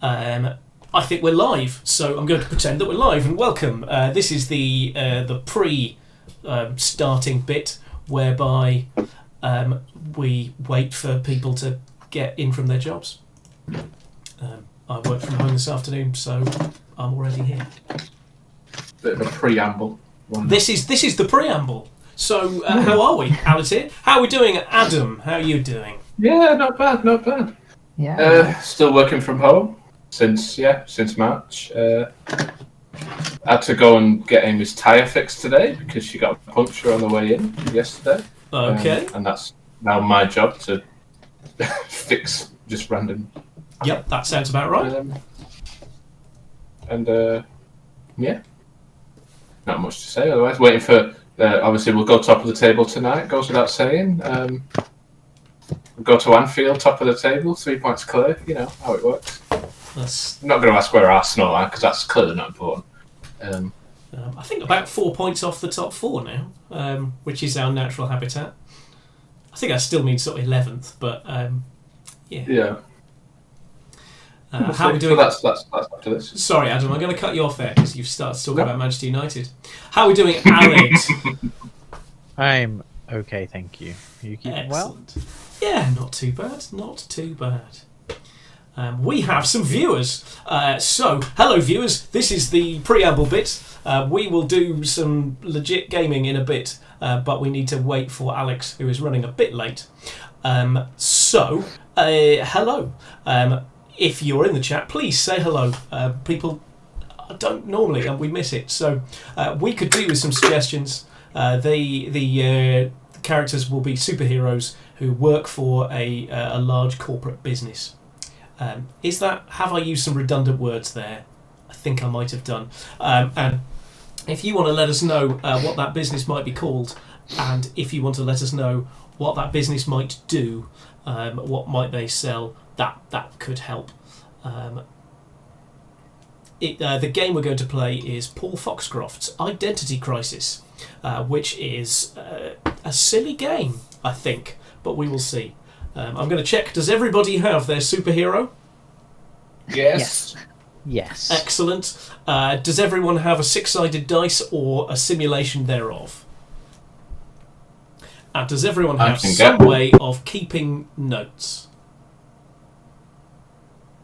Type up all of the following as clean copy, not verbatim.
I think we're live, so I'm going to pretend that we're live, and welcome. This is the pre-starting bit, whereby we wait for people to get in from their jobs. I work from home this afternoon, so I'm already here. Bit of a preamble. This is the preamble. So, how are we? Alice here. How are we doing, Adam? How are you doing? Yeah, not bad, not bad. Yeah. Still working from home since March. Had to go and get Amy's tyre fixed today because she got a puncture on the way in yesterday. Okay. And that's now my job to fix just random. Yep, that sounds about right. Yeah, not much to say otherwise. Waiting for, obviously we'll go top of the table tonight, goes without saying. We'll go to Anfield, top of the table, 3 points clear, you know how it works. I'm not going to ask where Arsenal are, because that's clearly not important. I think about 4 points off the top four now, which is our natural habitat. I think that still means sort of 11th, but yeah. Yeah. How are we doing? So that's after this. Sorry, Adam, I'm going to cut you off there because you've started talking about Manchester United. How are we doing, Alex? I'm okay, thank you. You keeping well? Yeah, not too bad. Not too bad. We have some viewers. So, hello viewers. This is the preamble bit. We will do some legit gaming in a bit, but we need to wait for Alex, who is running a bit late. Hello. If you're in the chat, please say hello. People don't normally, and we miss it. So we could do with some suggestions. The characters will be superheroes who work for a large corporate business. Have I used some redundant words there? I think I might have done. And if you want to let us know what that business might be called, and if you want to let us know what that business might do, what might they sell, that could help. The game we're going to play is Paul Foxcroft's Identity Crisis, which is a silly game, I think, but we will see. I'm going to check, does everybody have their superhero? Yes. Yes. Excellent. Does everyone have a six-sided dice or a simulation thereof? And does everyone have some way of keeping notes?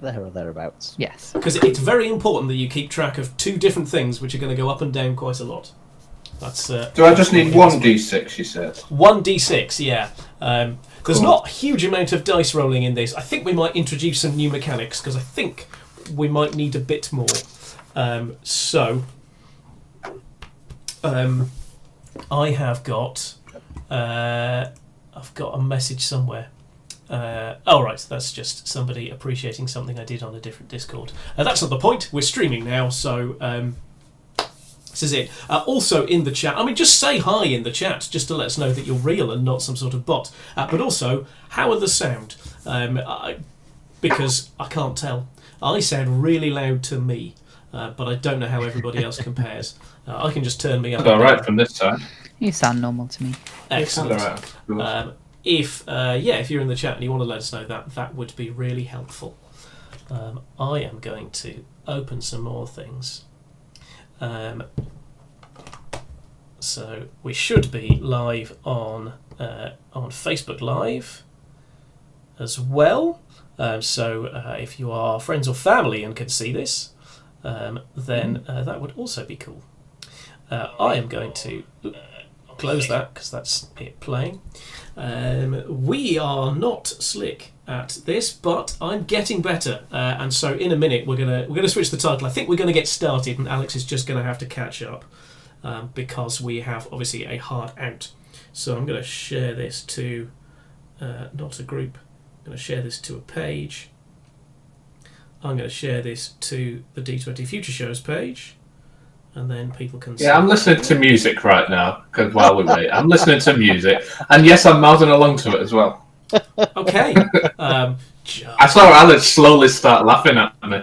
There or thereabouts. Yes. Because it's very important that you keep track of two different things which are going to go up and down quite a lot. That's. Do I just need 1d6, you said? 1d6, yeah. There's Cool. not a huge amount of dice rolling in this. I think we might introduce some new mechanics, because I think we might need a bit more. I have got... I've got a message somewhere. Right, that's just somebody appreciating something I did on a different Discord. That's not the point. We're streaming now, so this is it. Also in the chat, just say hi in the chat, just to let us know that you're real and not some sort of bot. But also, how are the sound? Because I can't tell. I sound really loud to me, but I don't know how everybody else compares. I can just turn me up. All right from this side. You sound normal to me. Excellent. Right. If you're in the chat and you want to let us know that would be really helpful. I am going to open some more things. So we should be live on Facebook Live as well. If you are friends or family and can see this, then that would also be cool. I am going to close that because that's it playing. We are not slick at this, but I'm getting better. And so in a minute we're gonna switch the title. I think we're gonna get started, and Alex is just gonna have to catch up because we have obviously a hard out. So I'm gonna share this to not a group. I'm gonna share this to a page. I'm gonna share this to the D20 Future Shows page. And then people can see. Yeah, I'm listening to music right now, because while we wait, I'm listening to music. And yes, I'm mouthing along to it as well. Okay. I saw Alex slowly start laughing at me.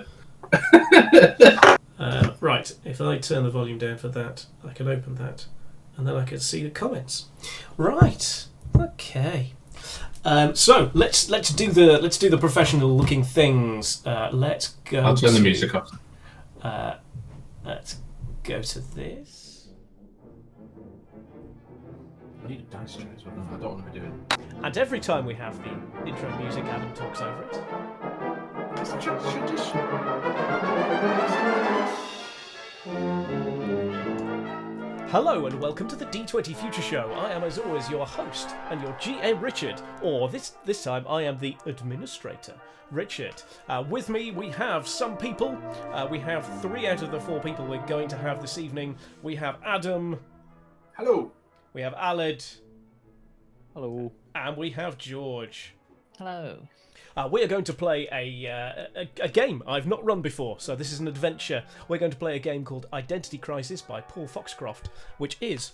Right, if I turn the volume down for that, I can open that. And then I can see the comments. Right, okay. So let's do the professional looking things. Let's go. I'll turn the music off. Let's go to this. I need a dice tray as well. I don't want to be doing. And every time we have the intro music, Adam talks over it. It's a tradition. Hello and welcome to the D20 Future Show. I am, as always, your host and your GM, Richard. Or this time, I am the administrator, Richard. With me, we have some people. We have 3 out of the 4 people we're going to have this evening. We have Adam. Hello. We have Aled. Hello. And we have George. Hello. We are going to play a game I've not run before, so this is an adventure. We're going to play a game called Identity Crisis by Paul Foxcroft, which is...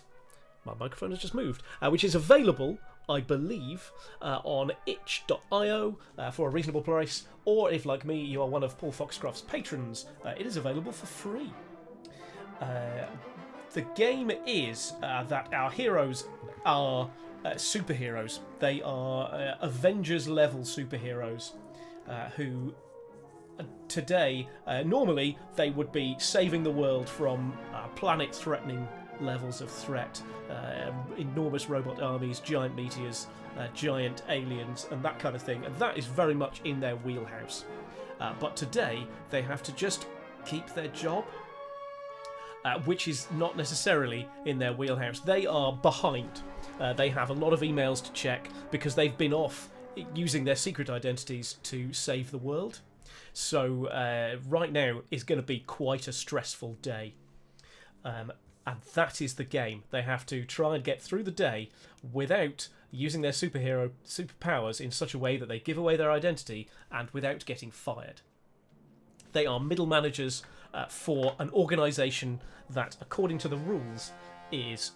My microphone has just moved. Which is available, I believe, on itch.io for a reasonable price, or if, like me, you are one of Paul Foxcroft's patrons, it is available for free. The game is that our heroes are... superheroes. They are Avengers-level superheroes who today, normally, they would be saving the world from planet-threatening levels of threat, enormous robot armies, giant meteors, giant aliens, and that kind of thing. And that is very much in their wheelhouse. But today, they have to just keep their job, which is not necessarily in their wheelhouse. They are behind. They have a lot of emails to check because they've been off using their secret identities to save the world. So right now is going to be quite a stressful day. And that is the game. They have to try and get through the day without using their superpowers in such a way that they give away their identity and without getting fired. They are middle managers for an organisation that, according to the rules, is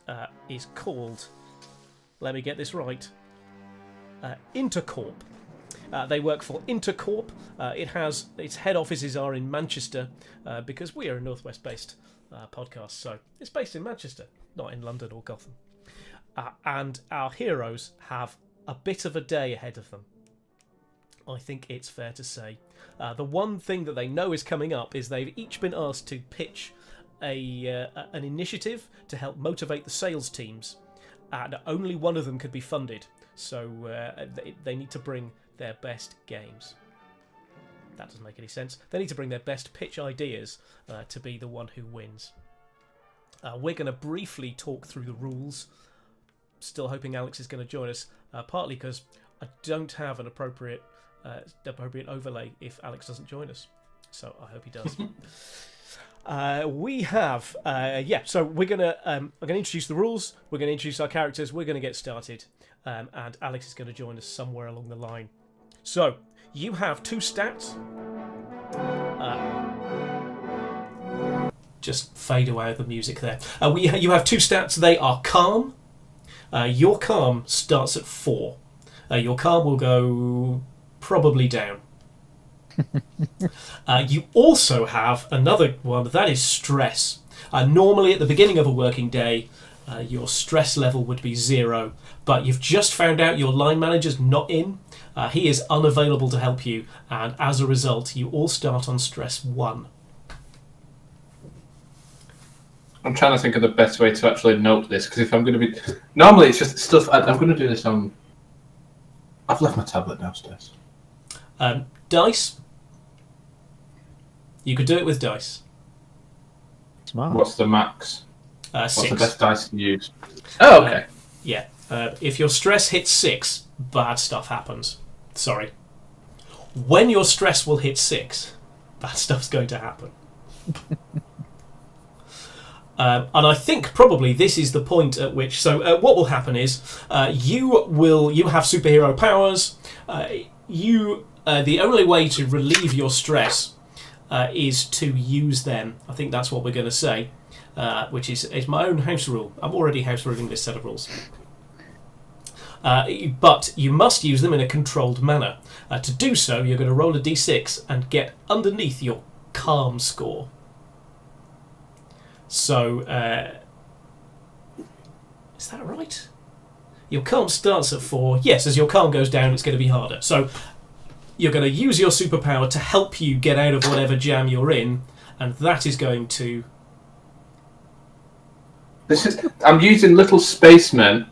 called... Let me get this right. Intercorp. They work for Intercorp. Its head offices are in Manchester because we are a Northwest-based podcast, so it's based in Manchester, not in London or Gotham. And our heroes have a bit of a day ahead of them. I think it's fair to say. The one thing that they know is coming up is they've each been asked to pitch an initiative to help motivate the sales teams. And only one of them could be funded, so they need to bring their best games. That doesn't make any sense. They need to bring their best pitch ideas to be the one who wins. We're going to briefly talk through the rules. Still hoping Alex is going to join us, partly because I don't have an appropriate overlay if Alex doesn't join us. So I hope he does. We have, so we're I'm going to introduce the rules, we're going to introduce our characters, we're going to get started, and Alex is going to join us somewhere along the line. So, you have 2 stats. Just fade away the music there. You have 2 stats, they are calm. Your calm starts at 4. Your calm will go probably down. You also have another one, that is stress. Normally at the beginning of a working day, your stress level would be 0, but you've just found out your line manager's not in. He is unavailable to help you, and as a result, you all start on stress 1. I'm trying to think of the best way to actually note this, because if I'm going to be... Normally it's just stuff... I'm going to do this on... I've left my tablet downstairs. Dice. You could do it with dice. Smart. What's the max? 6. What's the best dice to use? Oh, okay. Yeah. If your stress hits 6, bad stuff happens. Sorry. When your stress will hit 6, bad stuff's going to happen. And I think probably this is the point at which... So what will happen is you have superhero powers. The only way to relieve your stress is to use them. I think that's what we're going to say, which is my own house rule. I'm already house ruling this set of rules. But you must use them in a controlled manner. To do so, you're going to roll a d6 and get underneath your calm score. So, is that right? Your calm starts at 4. Yes, as your calm goes down, it's going to be harder. So you're going to use your superpower to help you get out of whatever jam you're in, and that is going to... I'm using little spacemen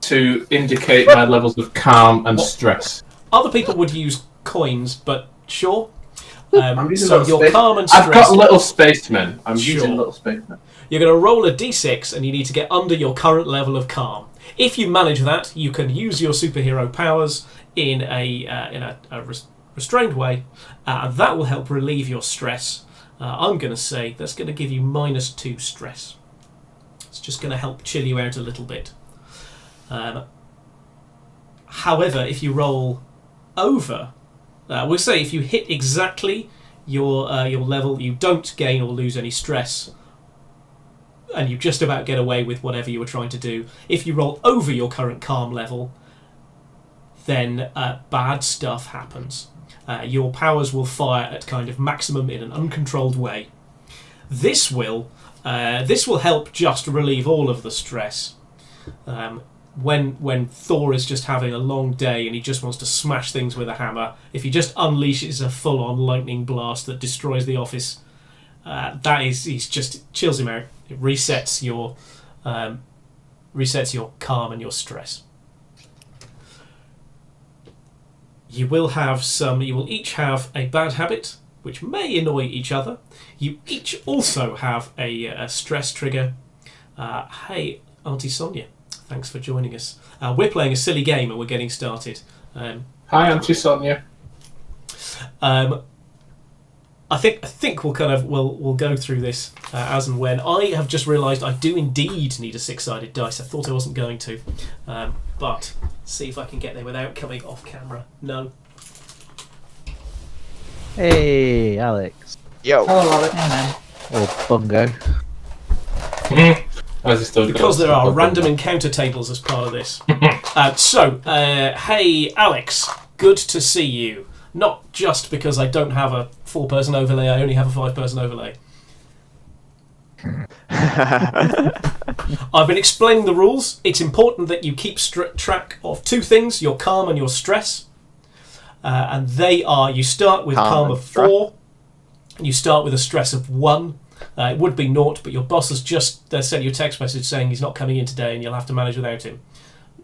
to indicate my levels of calm and stress. Other people would use coins, but sure. I'm using so your calm and stress... I've got little spacemen. I'm using little spacemen. You're going to roll a d6, and you need to get under your current level of calm. If you manage that, you can use your superhero powers in a restrained way, and that will help relieve your stress. I'm going to say that's going to give you -2 stress. It's just going to help chill you out a little bit. However, if you roll over, we'll say if you hit exactly your level, you don't gain or lose any stress, and you just about get away with whatever you were trying to do. If you roll over your current calm level, then bad stuff happens. Your powers will fire at kind of maximum in an uncontrolled way. This will help just relieve all of the stress. When Thor is just having a long day and he just wants to smash things with a hammer, if he just unleashes a full-on lightning blast that destroys the office, he's just chills him out. It resets your calm and your stress. You will each have a bad habit, which may annoy each other. You each also have a stress trigger. Hey, Auntie Sonia, thanks for joining us. We're playing a silly game and we're getting started. Hi, Auntie Sonia. I think we'll go through this as and when. I have just realised I do indeed need a 6-sided dice. I thought I wasn't going to, but see if I can get there without coming off camera. No. Hey, Alex. Yo. Hello, Alex. Hey, man. Or Bungo. Because there are random encounter tables as part of this. Hey, Alex. Good to see you. Not just because I don't have a 4-person overlay, I only have a 5-person overlay. I've been explaining the rules. It's important that you keep track of 2 things, your calm and your stress. And they are, you start with calm of 4, and you start with a stress of 1. It would be 0, but your boss has just sent you a text message saying he's not coming in today and you'll have to manage without him.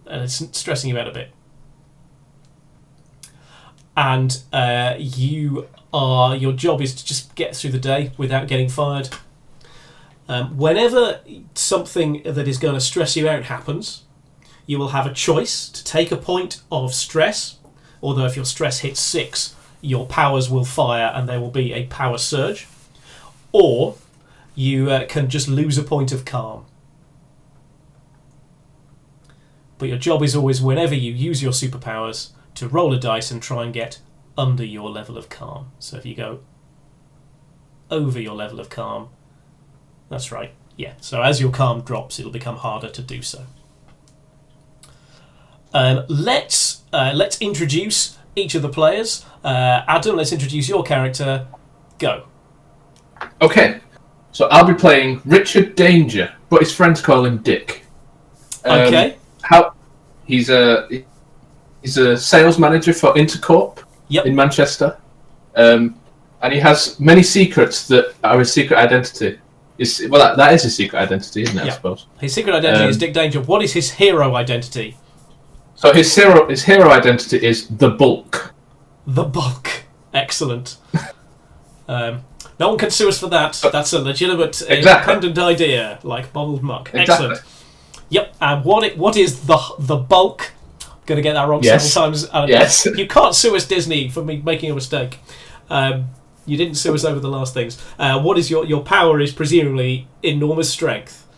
And it's stressing you out a bit. And your job is to just get through the day without getting fired. Whenever something that is going to stress you out happens, you will have a choice to take a point of stress, although if your stress hits 6, your powers will fire and there will be a power surge, or you can just lose a point of calm. But your job is always, whenever you use your superpowers, to roll a dice and try and get under your level of calm. So if you go over your level of calm, that's right, yeah. So as your calm drops, it'll become harder to do so. Let's introduce each of the players. Adam, let's introduce your character. Go. Okay, so I'll be playing Richard Danger, but his friends call him Dick. Okay. He's a sales manager for Intercorp in Manchester, and he has many secrets that are his secret identity. That is his secret identity, isn't it? I suppose his secret identity is Dick Danger. What is his hero identity? So his hero identity is the Bulk. The Bulk. Excellent. No one can sue us for that. That's a legitimate, independent idea, like bottled muck. Exactly. Excellent. Yep. And what is the Bulk? Going to get that wrong several times. Yes. You can't sue us, Disney, for me making a mistake. You didn't sue us over the last things. What is your power? Is presumably enormous strength.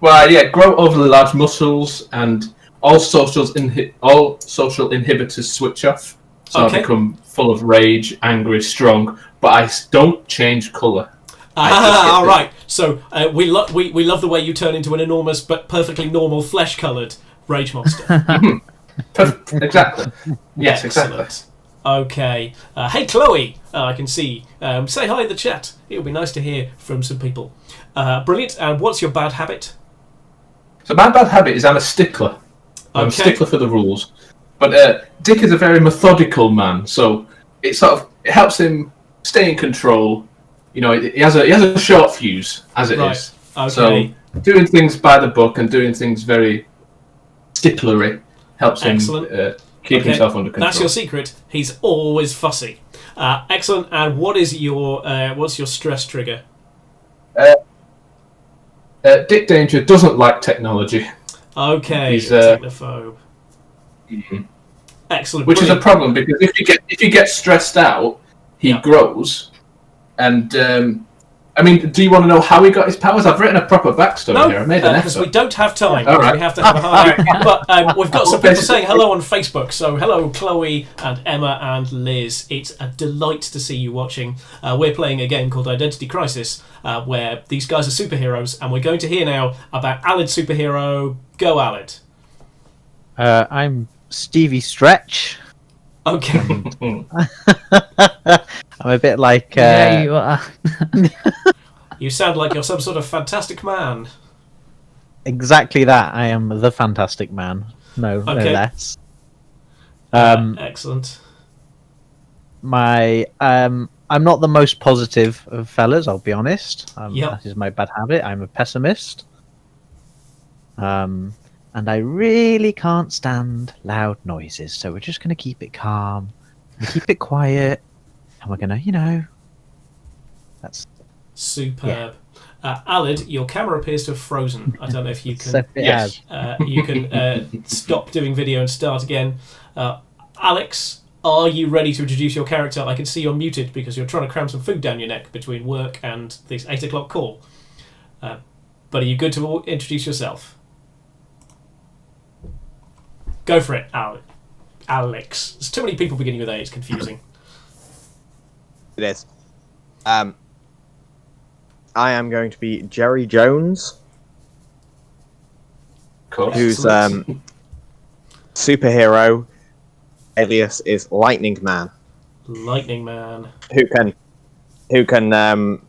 Well, yeah, grow overly large muscles and all social inhibitors switch off. So I become full of rage, angry, strong, but I don't change colour. All right. So we love the way you turn into an enormous but perfectly normal flesh-coloured rage monster. Exactly. Yes, excellent. Exactly. Okay. Hey, Chloe. I can see. Say hi in the chat. It would be nice to hear from some people. Brilliant. And what's your bad habit? So my bad habit is I'm a stickler. I'm a Okay. stickler for the rules. But Dick is a very methodical man, so it helps him stay in control. You know, he has a short fuse as it is. Right. Okay. So doing things by the book and doing things very sticklery helps Excellent. him keep himself under control. That's your secret. He's always fussy. Excellent. And what is your what's your stress trigger? Dick Danger doesn't like technology. Okay, He's you're a technophobe. mhm. Excellent. Which is a Brilliant. problem because if you get stressed out, he grows. And I mean, do you want to know how he got his powers? I've written a proper backstory here. I made an because effort. we don't have time. All right. We have to have a hard. But we've got some people saying hello on Facebook. So hello, Chloe and Emma and Liz. It's a delight to see you watching. We're playing a game called Identity Crisis, where these guys are superheroes, and we're going to hear now about Alid's superhero. Go, Alid. I'm Stevie Stretch. Okay. I'm a bit like. Yeah, you are. You sound like you're some sort of fantastic man. Exactly that. I am the Fantastic Man. No Okay. less. Excellent. I'm not the most positive of fellas. I'll be honest. Yep. That is my bad habit. I'm a pessimist. And I really can't stand loud noises. So we're just going to keep it calm, and keep it quiet, and we're going to, that's Superb. Alid, your camera appears to have frozen. I don't know if you can. so it Yes. has. You can stop doing video and start again. Alex, are you ready to introduce your character? I can see you're muted because you're trying to cram some food down your neck between work and this 8 o'clock call. But are you good to introduce yourself? Go for it, Alex. There's too many people beginning with A. It's confusing. It is. I am going to be Jerry Jones, Of course. whose Excellent. superhero alias is Lightning Man, Lightning Man. who can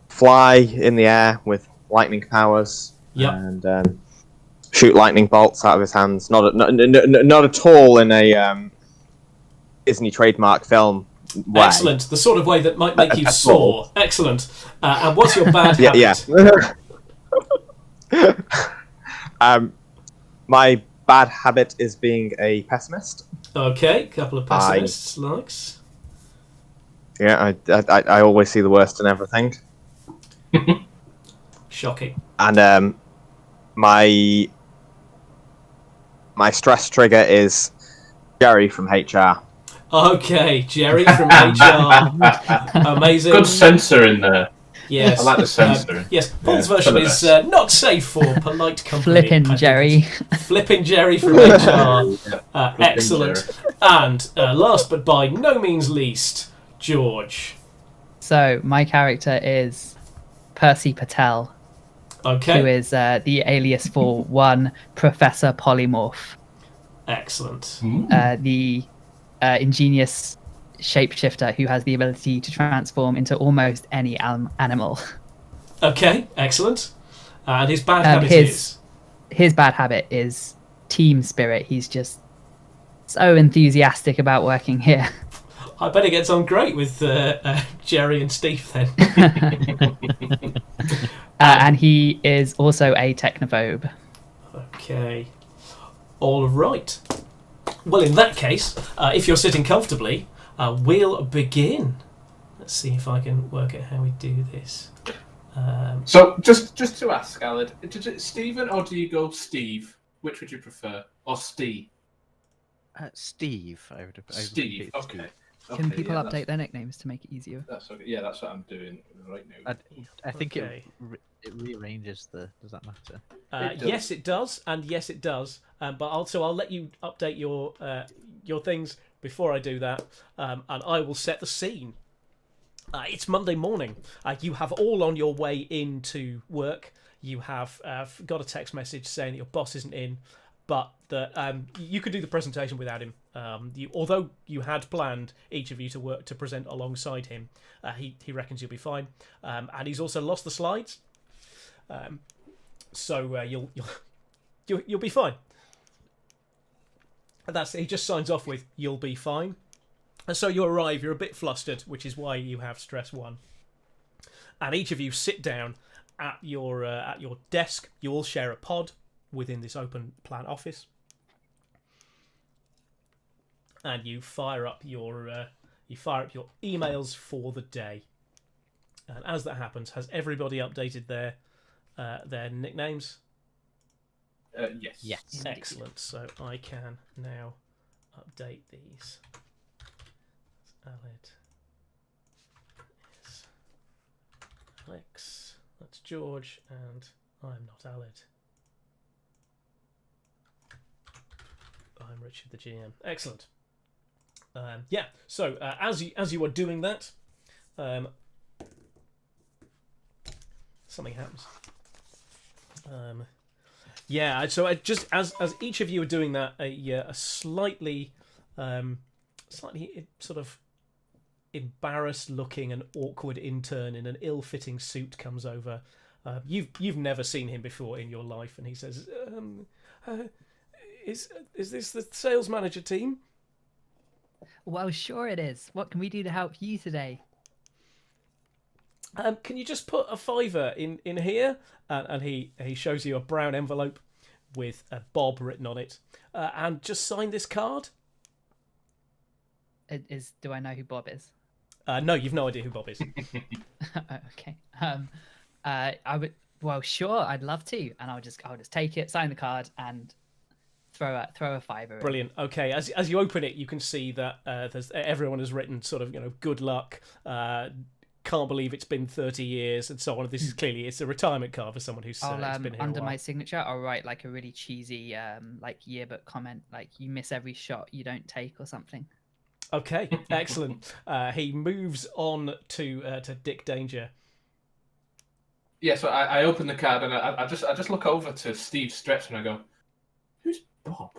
fly in the air with lightning powers Yep. and shoot lightning bolts out of his hands. Not at all in a Disney trademark film way. Excellent. The sort of way that might make you At sore. all. Excellent. And what's your bad Yeah, habit? yeah. My bad habit is being a pessimist. Okay, couple of pessimists likes. Yeah, I always see the worst in everything. Shocking. And my stress trigger is Jerry from HR. Okay, Jerry from HR. Amazing. Good censor in there. Yes. I like the censoring. Yes, Paul's Yeah, version for the is best. not safe for polite company. I Flippin' think Jerry. it's Flippin' Jerry from HR. Flippin' Excellent. Jerry. And last but by no means least, George. So my character is Percy Patel, Okay. who is the alias for one Professor Polymorph, Excellent. the ingenious shapeshifter who has the ability to transform into almost any animal. Okay, excellent. And his bad habit is? His bad habit is team spirit. He's just so enthusiastic about working here. I bet it gets on great with Jerry and Steve then. And he is also a technophobe. Okay. All right. Well, in that case, if you're sitting comfortably, we'll begin. Let's see if I can work out how we do this. So, just to ask, Alid, is it Stephen or do you go Steve? Which would you prefer? Or Steve? Steve. I would Steve. repeat Okay. Can Okay, people yeah, update their nicknames to make it easier? That's okay. Yeah, that's what I'm doing right now. I think Okay. it rearranges the. Does that matter? It does. Yes, it does, and yes, it does. But also, I'll let you update your things before I do that, and I will set the scene. It's Monday morning. You have all on your way into work. You have got a text message saying that your boss isn't in, but that you could do the presentation without him. Although you had planned each of you to work to present alongside him, he reckons you'll be fine, and he's also lost the slides, so you'll be fine. He just signs off with "You'll be fine." And so you arrive. You're a bit flustered, which is why you have stress 1. And each of you sit down at your desk. You all share a pod within this open plan office, and you fire up your emails for the day. And as that happens, has everybody updated their nicknames? Yes. Yes. Excellent. So I can now update these. Aled is Alex. That's George, and I'm not Aled. I'm Richard, the GM. Excellent. So as you are doing that, something happens. So just as each of you are doing that, a slightly sort of embarrassed-looking and awkward intern in an ill-fitting suit comes over. You've never seen him before in your life, and he says, "Is this the sales manager team?" Well, sure it is. What can we do to help you today? Can you just put a $5 in here? And he shows you a brown envelope with Bob written on it, and just sign this card. Do I know who Bob is? No, you've no idea who Bob is. Okay. I would. Well, sure, I'd love to, and I'll just take it, sign the card, and throw a $5 in. Brilliant. Okay, as you open it, you can see that everyone has written sort of good luck. Can't believe it's been 30 years and so on. This is clearly it's a retirement card for someone who's been here under a while. my signature, I'll write like a really cheesy like yearbook comment, like "You miss every shot you don't take" or something. Okay, excellent. He moves on to Dick Danger. Yeah, so I open the card and I just look over to Steve Stretch and I go, "Who's Bob?"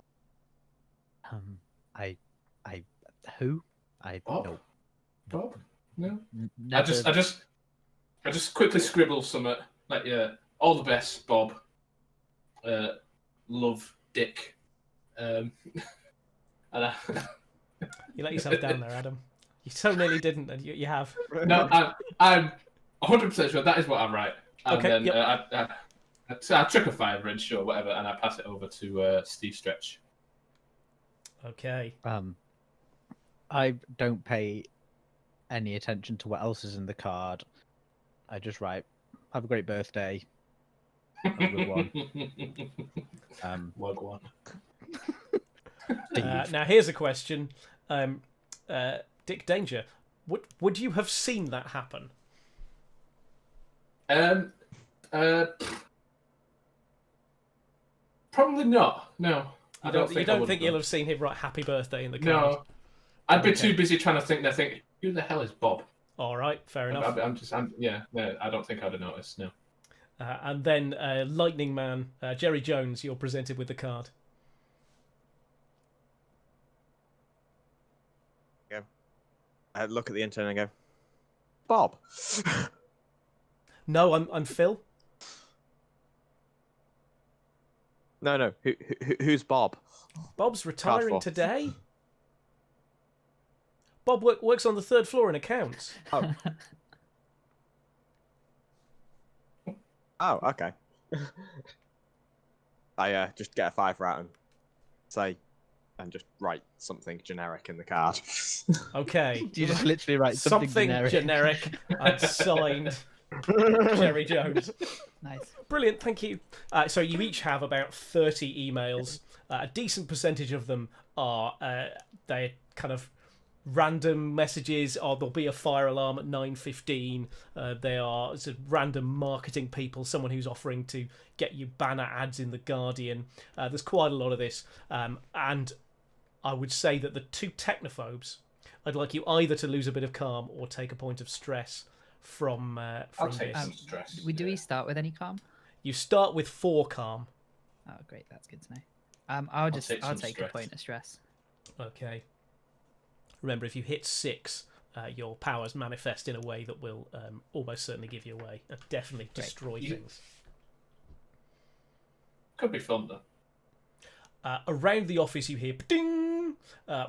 Who? Bob? No. Bob? No. Never. I just quickly scribble something like, "Yeah, all the best, Bob. Love, Dick." And You let yourself down there, Adam. You so nearly didn't, and you have. no, I'm 100% sure that is what I write. And Okay, then yep. I trick a $5 in, sure, whatever, and I pass it over to Steve Stretch. Okay. I don't pay any attention to what else is in the card. I just write, "Have a great birthday. Have a good one." Log one. Now here's a question, Dick Danger. Would you have seen that happen? Probably not. No, You don't think you'll have seen him write "Happy Birthday" in the card? No, I'd be too busy trying to think. I think, who the hell is Bob? All right, fair enough. I don't think I'd have noticed. No. And then Lightning Man, Jerry Jones, you're presented with the card. Go. I look at the intern and go, "Bob." No, I'm Phil. No. Who's Bob? Bob's retiring Card for. today. Bob works on the 3rd floor in accounts. Oh. Oh, okay. I just get a $5 out and say, and just write something generic in the card. Okay. Do you just literally write something generic and signed Jerry Jones. Nice. Brilliant, thank you. So you each have about 30 emails. A decent percentage of them are they're kind of random messages, or there'll be a fire alarm at 9:15. They are sort of random marketing people, someone who's offering to get you banner ads in The Guardian. There's quite a lot of this. And I would say that the two technophobes, I'd like you either to lose a bit of calm or take a point of stress from I'll take this. some stress. Do we start with any calm? You start with 4 calm. Oh, great. That's good to know. I'll take take some a stress. point of stress. Okay. Remember, if you hit 6, your powers manifest in a way that will almost certainly give you away and definitely destroy things. Could be fun though. Around the office, you hear ding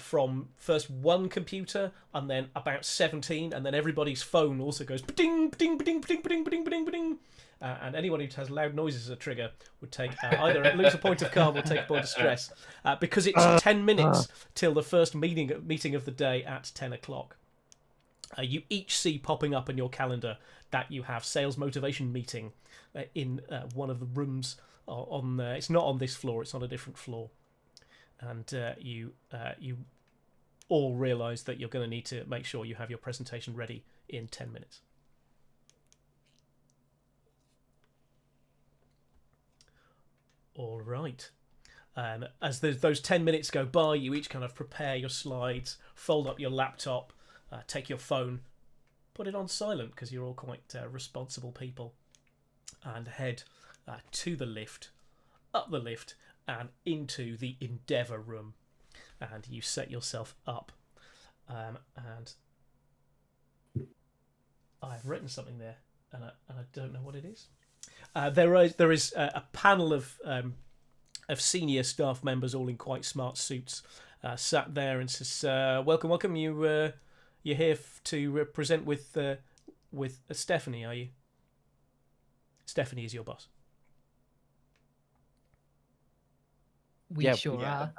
from first one computer, and then about 17, and then everybody's phone also goes ding, ding, ding, ding, ding, ding, ding, ding. And anyone who has loud noises as a trigger would take either lose a point of calm or take a point of stress, because it's 10 minutes till the first meeting of the day at 10 o'clock. You each see popping up in your calendar that you have sales motivation meeting in one of the rooms on. It's not on this floor; it's on a different floor, and you all realise that you're going to need to make sure you have your presentation ready in 10 minutes. All right. As those 10 minutes go by, you each kind of prepare your slides, fold up your laptop. Take your phone, put it on silent because you're all quite responsible people, and head to the lift, up the lift, and into the Endeavour room. And you set yourself up. And I've written something there, and I don't know what it is. There is a panel of senior staff members, all in quite smart suits, sat there and says, "Welcome, you." You're here to present with Stephanie, are you? Stephanie is your boss. We sure are.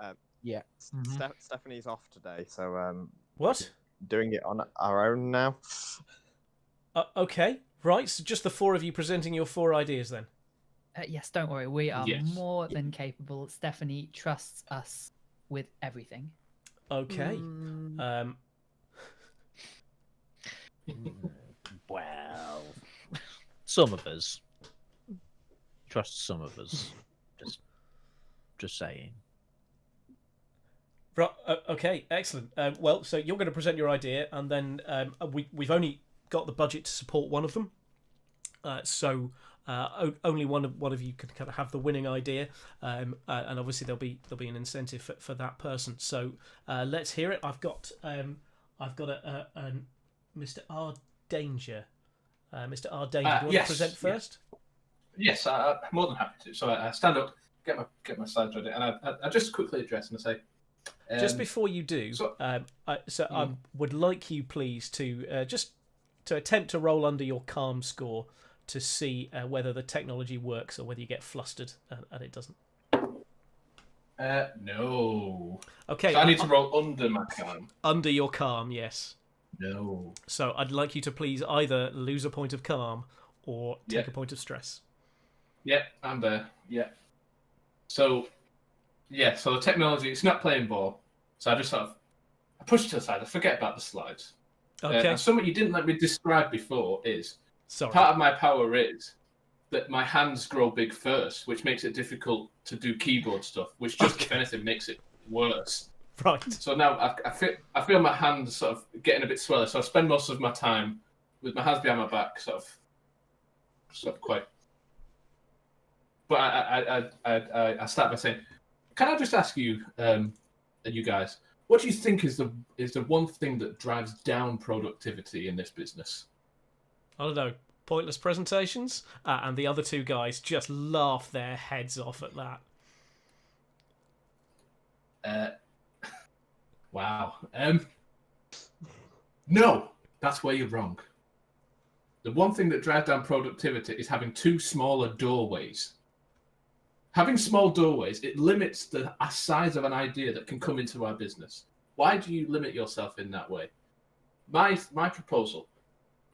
Stephanie's off today, so What? doing it on our own now. Okay, right. So just the four of you presenting your 4 ideas, then. Yes, don't worry. We are more than capable. Stephanie trusts us with everything. Okay. Well, some of us trust some of us. Just saying. Right. Okay. Excellent. Well, so you're going to present your idea, and then we've only got the budget to support one of them. So only one of you can kind of have the winning idea, and obviously there'll be an incentive for that person. So let's hear it. I've got a Mr. R. Danger. Mr. R. Danger, do you want to present first? Yes, I'm more than happy to. So I stand up, get my slides ready, and I just quickly address and I say. Just before you do, I would like you please to just to attempt to roll under your calm score to see whether the technology works or whether you get flustered and it doesn't. No. Okay. So I need to roll under my calm. Under your calm, yes. No. So I'd like you to please either lose a point of calm or take a point of stress. Yeah, I'm there. Yeah. So the technology, it's not playing ball. So I just I push it to the side. I forget about the slides. Okay. And something you didn't let me describe before is Sorry. part of my power is that my hands grow big first, which makes it difficult to do keyboard stuff, which just, if anything, makes it worse. Right. So now I feel my hands sort of getting a bit swelly, so I spend most of my time with my hands behind my back, sort of quite. But I start by saying, can I just ask you, you guys, what do you think is the one thing that drives down productivity in this business? I don't know. Pointless presentations, and the other two guys just laugh their heads off at that. Wow. No, that's where you're wrong. The one thing that drives down productivity is having too smaller doorways. Having small doorways, it limits the size of an idea that can come into our business. Why do you limit yourself in that way? My proposal,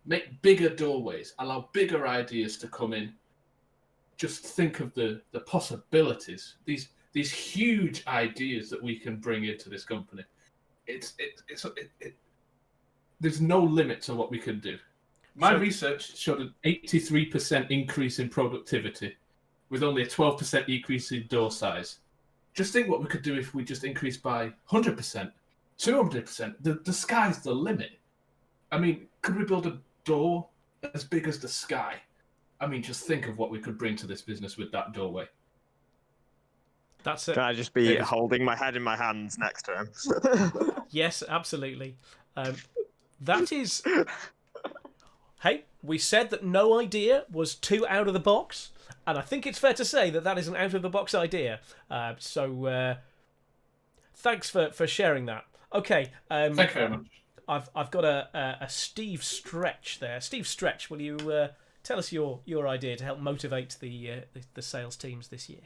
make bigger doorways, allow bigger ideas to come in. Just think of the possibilities, these huge ideas that we can bring into this company. There's no limit to what we can do. My research showed an 83% increase in productivity with only a 12% increase in door size. Just think what we could do if we just increased by 100%, 200%. The sky's the limit. I mean, could we build a door as big as the sky? I mean, just think of what we could bring to this business with that doorway. That's it. Can I just be holding my head in my hands next to him? Yes, absolutely. That is... Hey, we said that no idea was too out of the box, and I think it's fair to say that is an out-of-the-box idea. So thanks for sharing that. Okay. Thank you very much. I've got a Steve Stretch there. Steve Stretch, will you tell us your idea to help motivate the sales teams this year?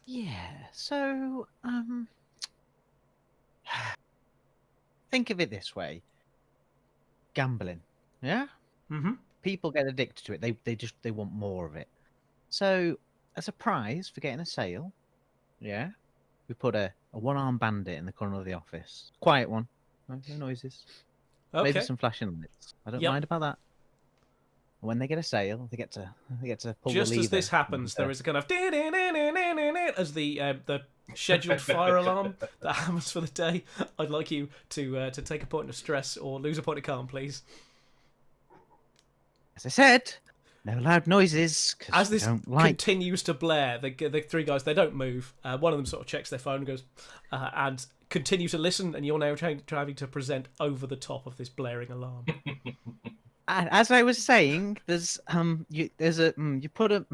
Yeah. So think of it this way: gambling. Yeah. Mm-hmm. People get addicted to it. They want more of it. So as a prize for getting a sale, yeah, we put a one-armed bandit in the corner of the office. Quiet one. No noises. Okay. Maybe some flashing lights. I don't Yep. mind about that. When they get a sale, they get to pull Just the lever. as this happens, there is a kind of as the scheduled fire alarm that happens for the day. I'd like you to take a point of stress or lose a point of calm, please. As I said, no loud noises. As this don't like. continues to blare, the three guys, they don't move. One of them sort of checks their phone and goes, and continue to listen, and you're now trying to present over the top of this blaring alarm. And as I was saying, you put a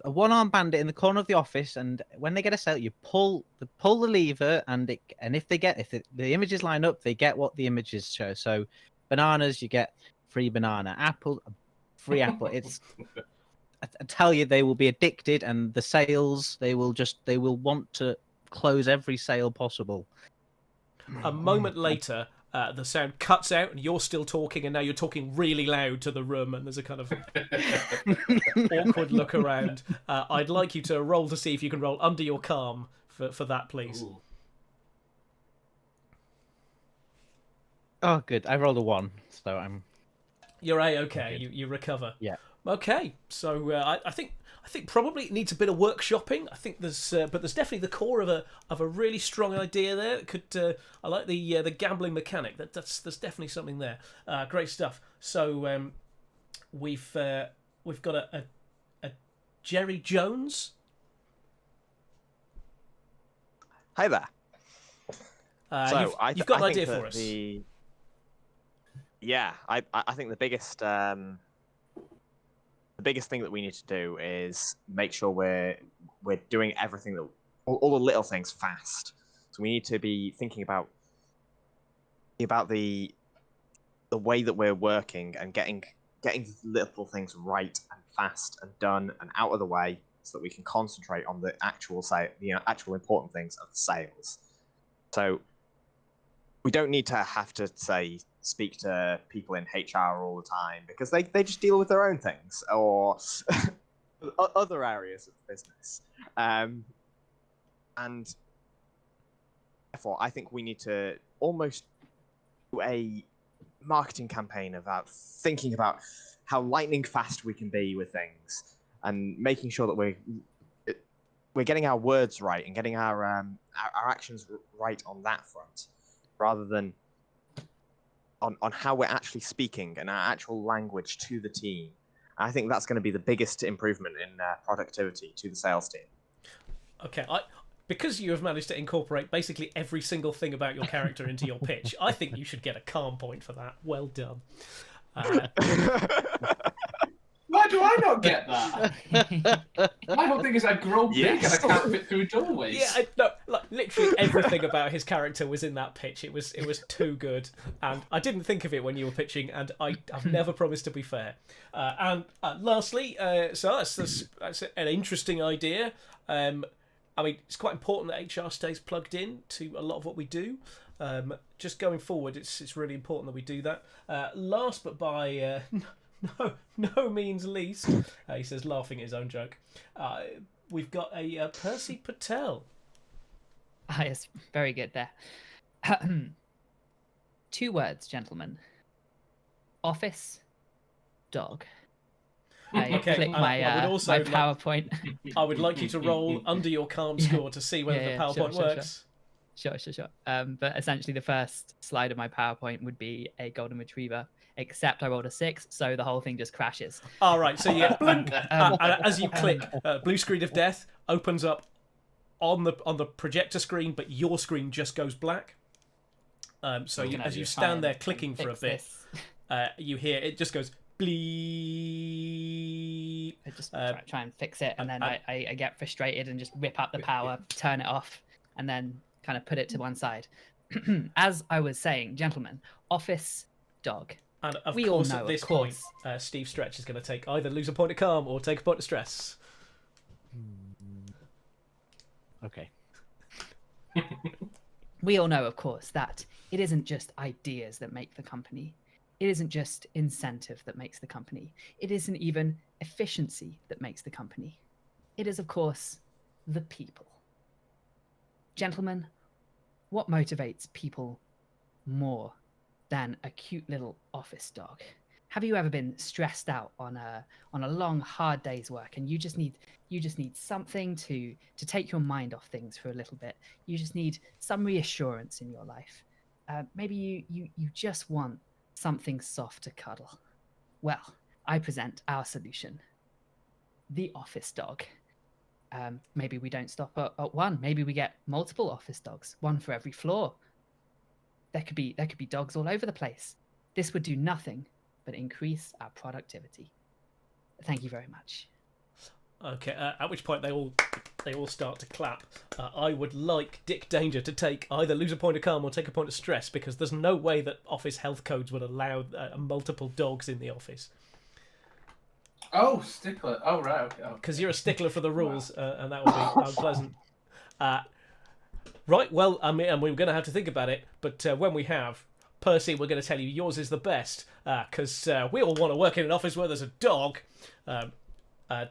one-armed bandit in the corner of the office, and when they get a sale, you pull the lever, and if the images line up, they get what the images show. So, bananas, you get free banana. Apple, free apple. It's I tell you, they will be addicted, and the sales they will want to close every sale possible. A moment later, the sound cuts out, and you're still talking, and now you're talking really loud to the room, and there's a kind of awkward look around. I'd like you to roll to see if you can roll under your calm for that, please. Ooh. Oh, good. I rolled a 1, so I'm. You're okay. You recover. Yeah. Okay. So I think probably it needs a bit of workshopping. I think there's definitely the core of a really strong idea there. It could I like the gambling mechanic. There's definitely something there. Great stuff. So we've got a Jerry Jones. Hi there. You've got an idea for us. Yeah, I think the biggest thing that we need to do is make sure we're doing everything that all the little things fast. So we need to be thinking about the way that we're working and getting little things right and fast and done and out of the way, so that we can concentrate on the actual actual important things of the sales. So we don't need to have to speak to people in HR all the time, because they just deal with their own things or other areas of the business. And therefore, I think we need to almost do a marketing campaign about thinking about how lightning fast we can be with things, and making sure that we're getting our words right and getting our actions right on that front, rather than on how we're actually speaking and our actual language to the team. I think that's going to be the biggest improvement in productivity to the sales team. Okay, because you have managed to incorporate basically every single thing about your character into your pitch, I think you should get a calm point for that. Well done. Why do I not get that? My whole thing is I grow big and I can't fit through doorways. Yeah, literally everything about his character was in that pitch. It was too good, and I didn't think of it when you were pitching, and I've never promised to be fair. And lastly, so that's an interesting idea. I mean, it's quite important that HR stays plugged in to a lot of what we do. Just going forward, it's really important that we do that. Last but by no means least, he says, laughing at his own joke, we've got a Percy Patel. Ah, yes, very good there. 2 words, gentlemen. Office, dog. I click my PowerPoint. I would like you to roll under your calm score to see whether the PowerPoint works. Sure. But essentially, the first slide of my PowerPoint would be a golden retriever, except I rolled a 6, so the whole thing just crashes. All right, so you get blink, and as you click, blue screen of death opens up on the projector screen, but your screen just goes black. So as you stand there clicking for a bit, you hear it just goes bleep. beep. I just try and fix it, and then and- I get frustrated and just rip up the power, turn it off, and then kind of put it to one side. As I was saying, gentlemen, office dog. And of We all course, know, at of this course. point, Steve Stretch is going to take either lose a point of calm or take a point of stress. Okay. We all know, of course, that it isn't just ideas that make the company. It isn't just incentive that makes the company. It isn't even efficiency that makes the company. It is, of course, the people. Gentlemen, what motivates people more than a cute little office dog? Have you ever been stressed out on a long, hard day's work, and you just need something to take your mind off things for a little bit? You just need some reassurance in your life. Maybe you just want something soft to cuddle. Well, I present our solution: the office dog. Maybe we don't stop at one. Maybe we get multiple office dogs, one for every floor. There could be dogs all over the place. This would do nothing but increase our productivity. Thank you very much. Okay, at which point they all start to clap. I would like Dick Danger to take either lose a point of calm or take a point of stress, because there's no way that office health codes would allow multiple dogs in the office. Oh, stickler. Oh, right. Okay. Because you're a stickler for the rules, and that would be unpleasant. Right, well, I mean, and we're going to have to think about it, but when we have, Percy, we're going to tell you yours is the best, because we all want to work in an office where there's a dog.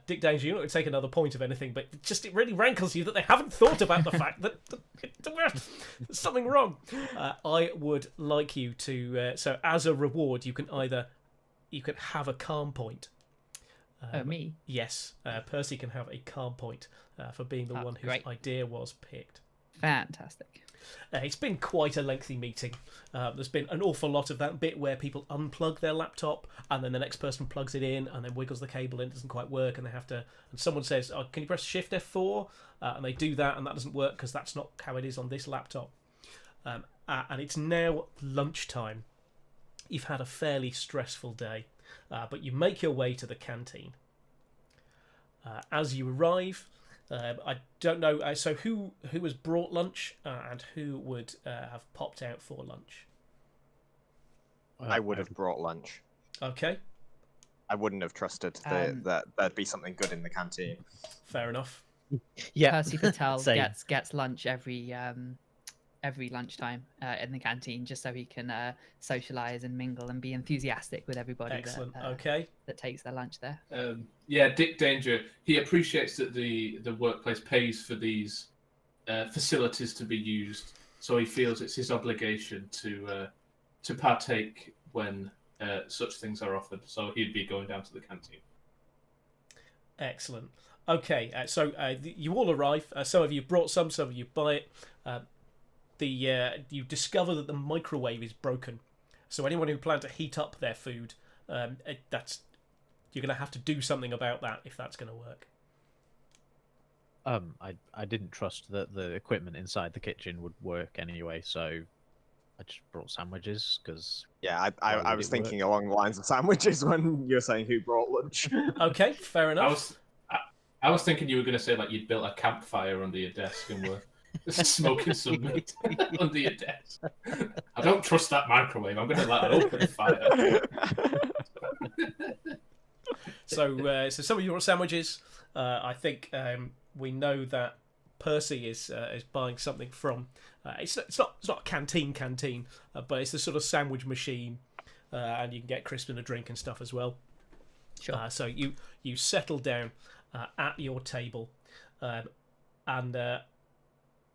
Dick Danger, you're not going to take another point of anything, but it really rankles you that they haven't thought about the fact that there's something wrong. I would like you to, so as a reward, you can have a calm point. Me? Yes, Percy can have a calm point for being the one whose great. idea was picked. Fantastic. It's been quite a lengthy meeting. There's been an awful lot of that bit where people unplug their laptop and then the next person plugs it in and then wiggles the cable and it doesn't quite work, and they have to. And someone says, "Oh, can you press Shift F4?" And they do that, and that doesn't work because that's not how it is on this laptop. And it's now lunchtime. You've had a fairly stressful day, but you make your way to the canteen. As you arrive. I don't know. So who has brought lunch and who would have popped out for lunch? I would have brought lunch. Okay, I wouldn't have trusted that there'd be something good in the canteen. fair enough. Yeah. Percy Patel Same. gets lunch every lunchtime in the canteen, just so he can socialize and mingle and be enthusiastic with everybody. Excellent. Okay. That takes their lunch there. Yeah, Dick Danger. He appreciates that the workplace pays for these facilities to be used, so he feels it's his obligation to partake when such things are offered. So he'd be going down to the canteen. Excellent. Okay, so you all arrive. Some of you brought some of you buy it. You discover that the microwave is broken. So anyone who planned to heat up their food, you're going to have to do something about that if that's going to work. I didn't trust that the equipment inside the kitchen would work anyway, so I just brought sandwiches because. Yeah, I was thinking along the lines of sandwiches when you were saying who brought lunch. Okay, fair enough. I was thinking you were going to say like you'd built a campfire under your desk and were smoking some meat under your desk. I don't trust that microwave. I'm going to let it open fire. So some of you brought sandwiches. I think we know that Percy is buying something from. It's not a canteen, but it's the sort of sandwich machine, and you can get crisps and a drink and stuff as well. Sure. So you settle down at your table, and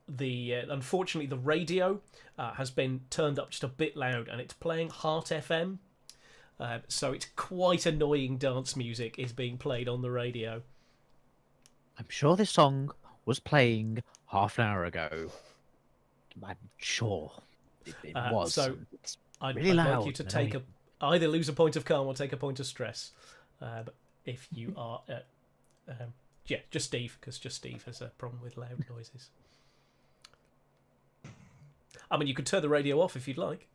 unfortunately the radio has been turned up just a bit loud, and it's playing Heart FM. So it's quite annoying dance music is being played on the radio. I'm sure this song was playing half an hour ago. I'm sure it was. So it's I'd really loud. like you to take either lose a point of calm or take a point of stress. If you are, just Steve, because just Steve has a problem with loud noises. I mean, you could turn the radio off if you'd like.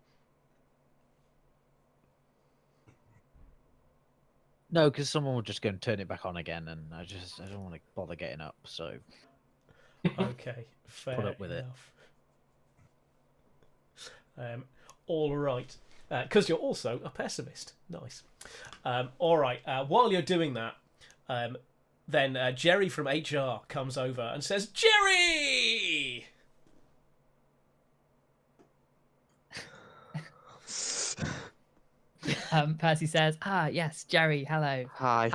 No, because someone will just go and turn it back on again, and I don't want to bother getting up. So Okay, fair put up with enough. All right, because you're also a pessimist. Nice. All right. While you're doing that, then Jerry from HR comes over and says, "Jerry." Percy says, yes, Jerry, hello. Hi.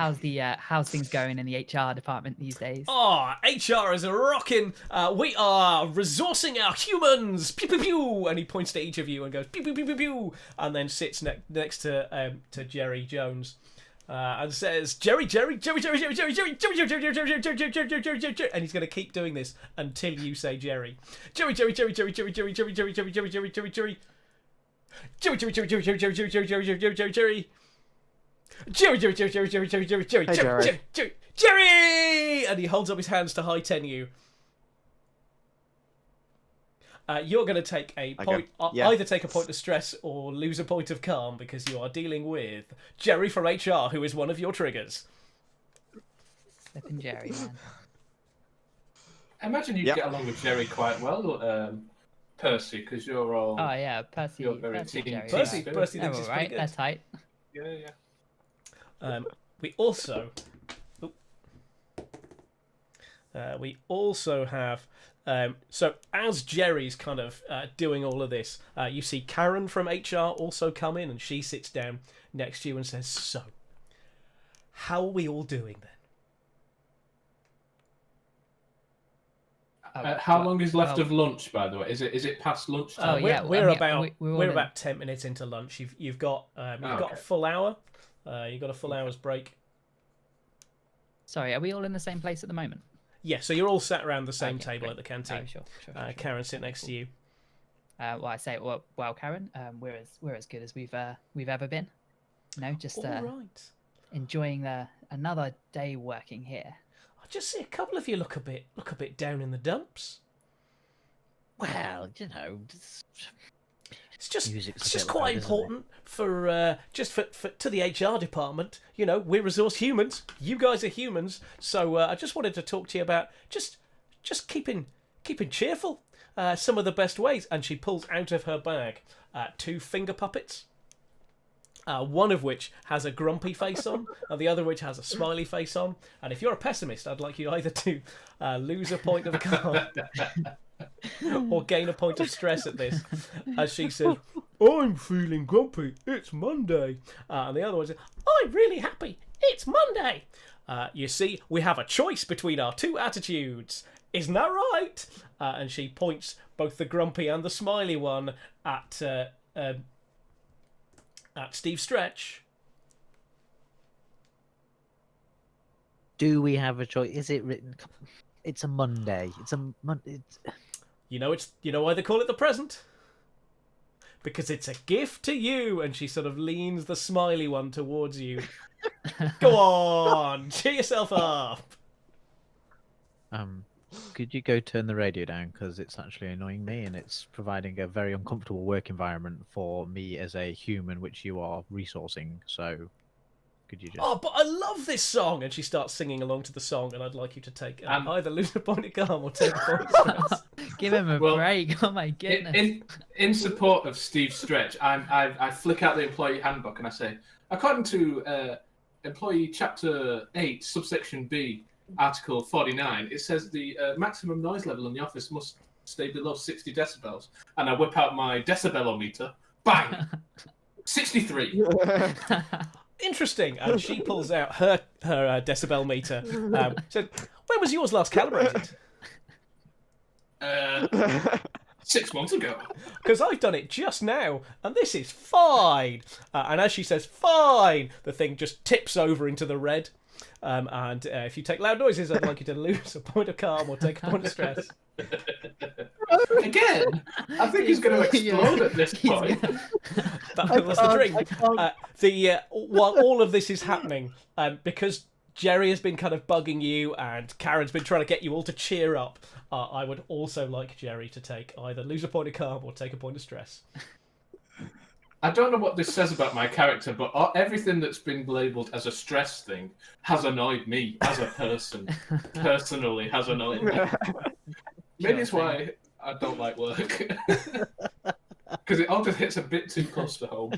How's things going in the HR department these days? Oh, HR is rocking. We are resourcing our humans. Pew pew pew. And he points to each of you and goes pew pew pew pew pew, and then sits next to Jerry Jones, and says, Jerry, Jerry, Jerry, Jerry, Jerry, Jerry, Jerry, Jerry, Jerry, Jerry, Jerry, Jerry, Jerry, Jerry, Jerry, Jerry, Jerry, and he's going to keep doing this until you say Jerry. Jerry, Jerry, Jerry, Jerry, Jerry, Jerry, Jerry, Jerry, Jerry, Jerry, Jerry, Jerry, Jerry. Jerry, Jerry, Jerry, Jerry, Jerry, Jerry, Jerry, Jerry, Jerry, Jerry, Jerry, Jerry, Jerry. Jerry, Jerry, Jerry, Jerry, Jerry, Jerry, Jerry, Jerry, Jerry, Jerry, Jerry, and he holds up his hands to high ten you. You're going to take a point, either take a point of stress or lose a point of calm because you are dealing with Jerry from HR, who is one of your triggers. Flippin' Jerry, man. I imagine you get along with Jerry quite well, Percy, because you're all. Oh yeah, Percy. You're very Percy, team- Jerry. Percy yeah. thinks They're it's all pretty right. good. They're tight. Yeah. We also have. So as Jerry's kind of doing all of this, you see Karen from HR also come in, and she sits down next to you and says, "So, how are we all doing then?" How long is left of lunch, by the way? Is it past lunchtime? We're we're about 10 minutes into lunch. You've got a full hour. You've got a full hour's break. Sorry, are we all in the same place at the moment? Yeah, so you're all sat around the same Okay, table great. at the canteen. Oh, sure. Karen sit next to you. Well, I say, well, Karen, we're as good as we've ever been. You know, just All right. enjoying another day working here. I just see a couple of you look a bit down in the dumps. well, you know, It's just Music's a it's just bit quite loud, isn't it? important for to the HR department. You know, we're resource humans. You guys are humans. So I just wanted to talk to you about just keeping cheerful. Some of the best ways. And she pulls out of her bag 2 finger puppets. One of which has a grumpy face on, and the other which has a smiley face on. And if you're a pessimist, I'd like you either to lose a point of calm or gain a point of stress at this. As she says, "I'm feeling grumpy. It's Monday," and the other one says, "I'm really happy. It's Monday." You see, we have a choice between our 2 attitudes. Isn't that right? And she points both the grumpy and the smiley one at Steve Stretch. do we have a choice? Is it written? It's a Monday. It's a Monday. You know why they call it the present? Because it's a gift to you. And she sort of leans the smiley one towards you. Go on, cheer yourself up. Could you go turn the radio down, because it's actually annoying me and it's providing a very uncomfortable work environment for me as a human, which you are resourcing. So could you just... Oh, but I love this song. And she starts singing along to the song, and I'd like you to take either lose a point of calm or take a point of stress. Give him a break. Oh my goodness. In support of Steve Stretch, I flick out the employee handbook and I say, according to employee chapter 8, subsection B, article 49, it says the maximum noise level in the office must stay below 60 decibels. And I whip out my decibelometer. Bang! 63. Interesting. And she pulls out her decibel meter. So, when was yours last calibrated? 6 months ago. Because I've done it just now, and this is fine. And as she says, fine, the thing just tips over into the red. And if you take loud noises, I'd like you to lose a point of calm or take a point of stress. Again, I think he's going to explode at this point. That was the drink. While all of this is happening, because Jerry has been kind of bugging you and Karen's been trying to get you all to cheer up, I would also like Jerry to take either lose a point of calm or take a point of stress. I don't know what this says about my character, but everything that's been labelled as a stress thing has annoyed me as a person. Personally, has annoyed me. Maybe it's why I don't like work. Because it all just hits a bit too close to home.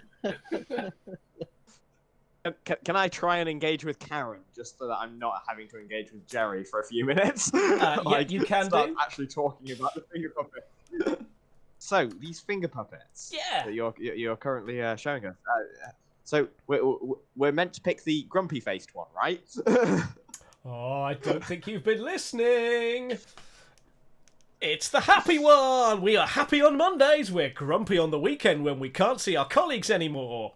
Can I try and engage with Karen just so that I'm not having to engage with Jerry for a few minutes? Yeah, you can start do. actually talking about the finger puppet. So these finger puppets Yeah. that you're currently showing us. So we're meant to pick the grumpy faced one, right? Oh, I don't think you've been listening. It's the happy one. We are happy on Mondays. We're grumpy on the weekend when we can't see our colleagues anymore.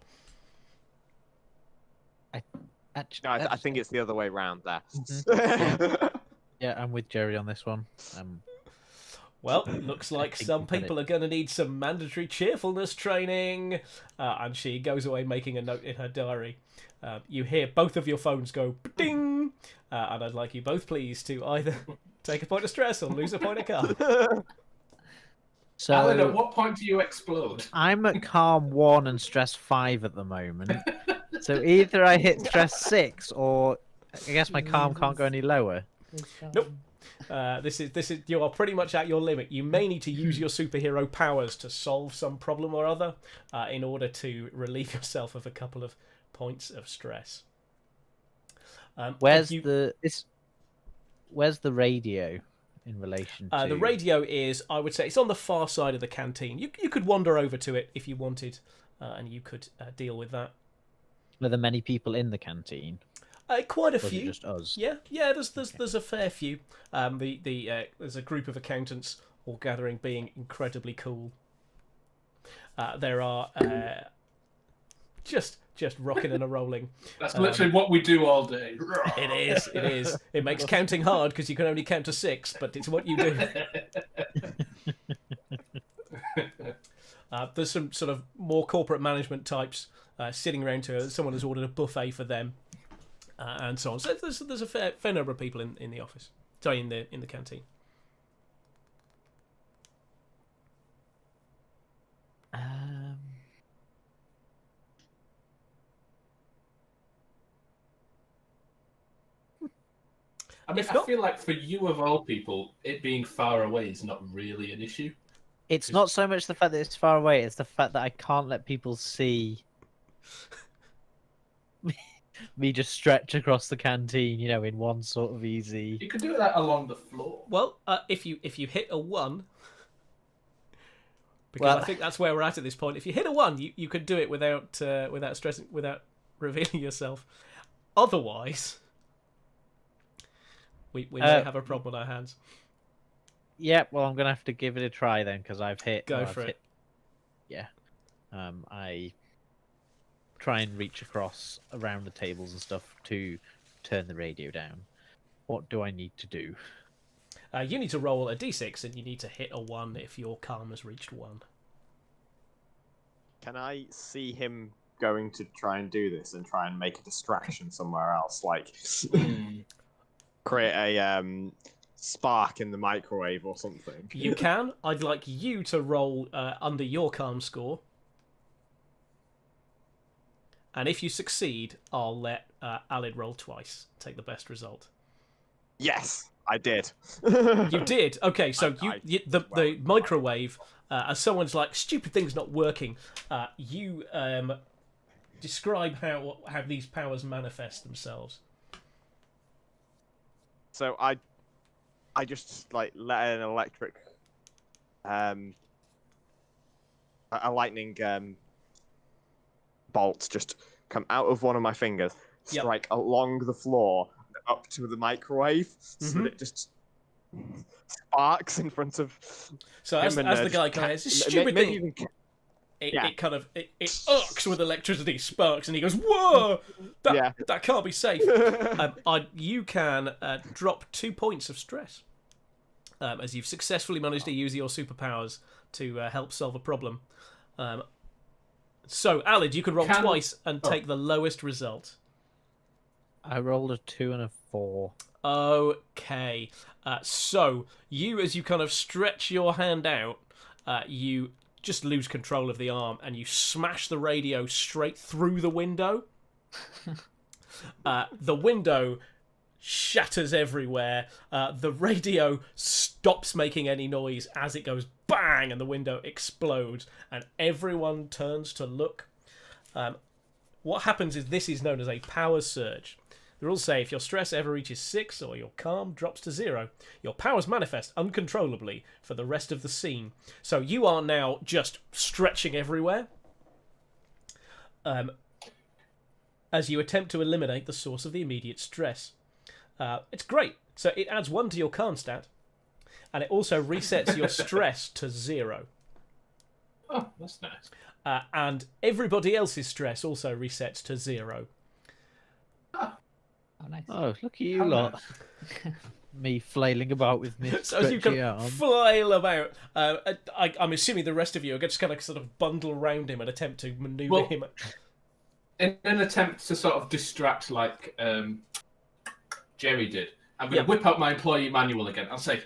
No, I think it's the other way round there. Yeah, I'm with Jerry on this one. Well, looks like some people are going to need some mandatory cheerfulness training. And she goes away making a note in her diary. You hear both of your phones go ding. And I'd like you both, please, to either take a point of stress or lose a point of calm. So, Alan, at what point do you explode? I'm at calm 1 and stress 5 at the moment. So either I hit stress 6 or I guess my calm can't go any lower. Nope. This is you are pretty much at your limit. You may need to use your superhero powers to solve some problem or other in order to relieve yourself of a couple of points of stress. Where's the radio in relation to... The radio is, I would say, it's on the far side of the canteen. You could wander over to it if you wanted, and you could deal with that. Are there many people in the canteen? Quite a Or is it few. just us? Yeah. There's a fair few. There's a group of accountants all gathering, being incredibly cool. There are just rocking and a rolling. That's literally what we do all day. It is. It makes counting hard because you can only count to 6, but it's what you do. There's some sort of more corporate management types sitting around to someone has ordered a buffet for them, and so on. So there's a fair number of people in the office. Sorry, in the canteen. I mean, I feel like for you of all people, it being far away is not really an issue. It's not so much the fact that it's far away, it's the fact that I can't let people see me just stretch across the canteen, in one sort of easy... You could do that along the floor. Well, if you hit a 1, because I think that's where we're at this point. If you hit a 1, you could do it without stressing, without revealing yourself. Otherwise, we may have a problem on our hands. Yeah, well, I'm gonna have to give it a try then, because I've hit. Go for it. Yeah, I try and reach across around the tables and stuff to turn the radio down. What do I need to do? You need to roll a d6, and you need to hit a 1 if your calm has reached 1. Can I see him going to try and do this and try and make a distraction somewhere else, like create a spark in the microwave or something? You can. I'd like you to roll under your calm score. And if you succeed, I'll let Alid roll twice. Take the best result. Yes, I did. You did? Okay, so the microwave, as someone's like, stupid thing's not working, you describe how these powers manifest themselves. So I just let an electric, a lightning bolt just come out of one of my fingers, strike along the floor up to the microwave, so that it just sparks in front of. So as the guy kind of, it's a stupid thing. It arcs with electricity, sparks, and he goes, "Whoa! That can't be safe." You can drop 2 points of stress as you've successfully managed to use your superpowers to help solve a problem. So, Alid, you could roll twice and take the lowest result. I rolled a 2 and a 4. Okay. So, as you kind of stretch your hand out, you just lose control of the arm, and you smash the radio straight through the window. The window shatters everywhere. The radio stops making any noise as it goes bang, and the window explodes, and everyone turns to look. What happens is this is known as a power surge. The rules say if your stress ever reaches 6 or your calm drops to 0, your powers manifest uncontrollably for the rest of the scene. So you are now just stretching everywhere as you attempt to eliminate the source of the immediate stress. It's great. So it adds 1 to your calm stat, and it also resets your stress to 0. Oh, that's nice. And everybody else's stress also resets to 0. Oh, nice. Oh, look at you How lot. Me flailing about with me So as you stretchy can arm. flail about, I'm assuming the rest of you are just kind of sort of bundle around him and attempt to maneuver Well, him. In an attempt to sort of distract, like Jerry did, I'm going to whip out my employee manual again. I'll say,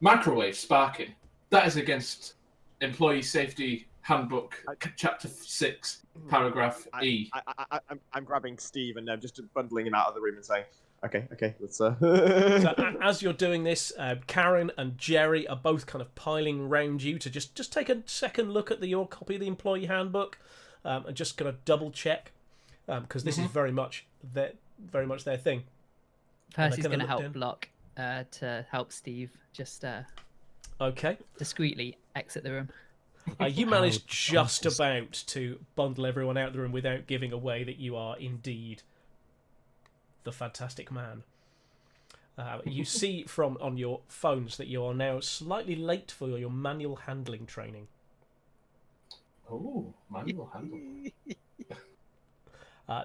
microwave sparking. That is against Employee Safety Handbook, Chapter 6, Paragraph E. I'm grabbing Steve and I'm just bundling him out of the room and saying, okay, let's... So as you're doing this, Karen and Jerry are both kind of piling round you to just take a second look at your copy of the Employee Handbook and just kind of double check because this is very much their thing. Percy's going to look help down. block to help Steve just Okay. discreetly exit the room. You managed just about to bundle everyone out of the room without giving away that you are indeed the Fantastic Man. You see on your phones that you are now slightly late for your manual handling training. Oh, manual handle.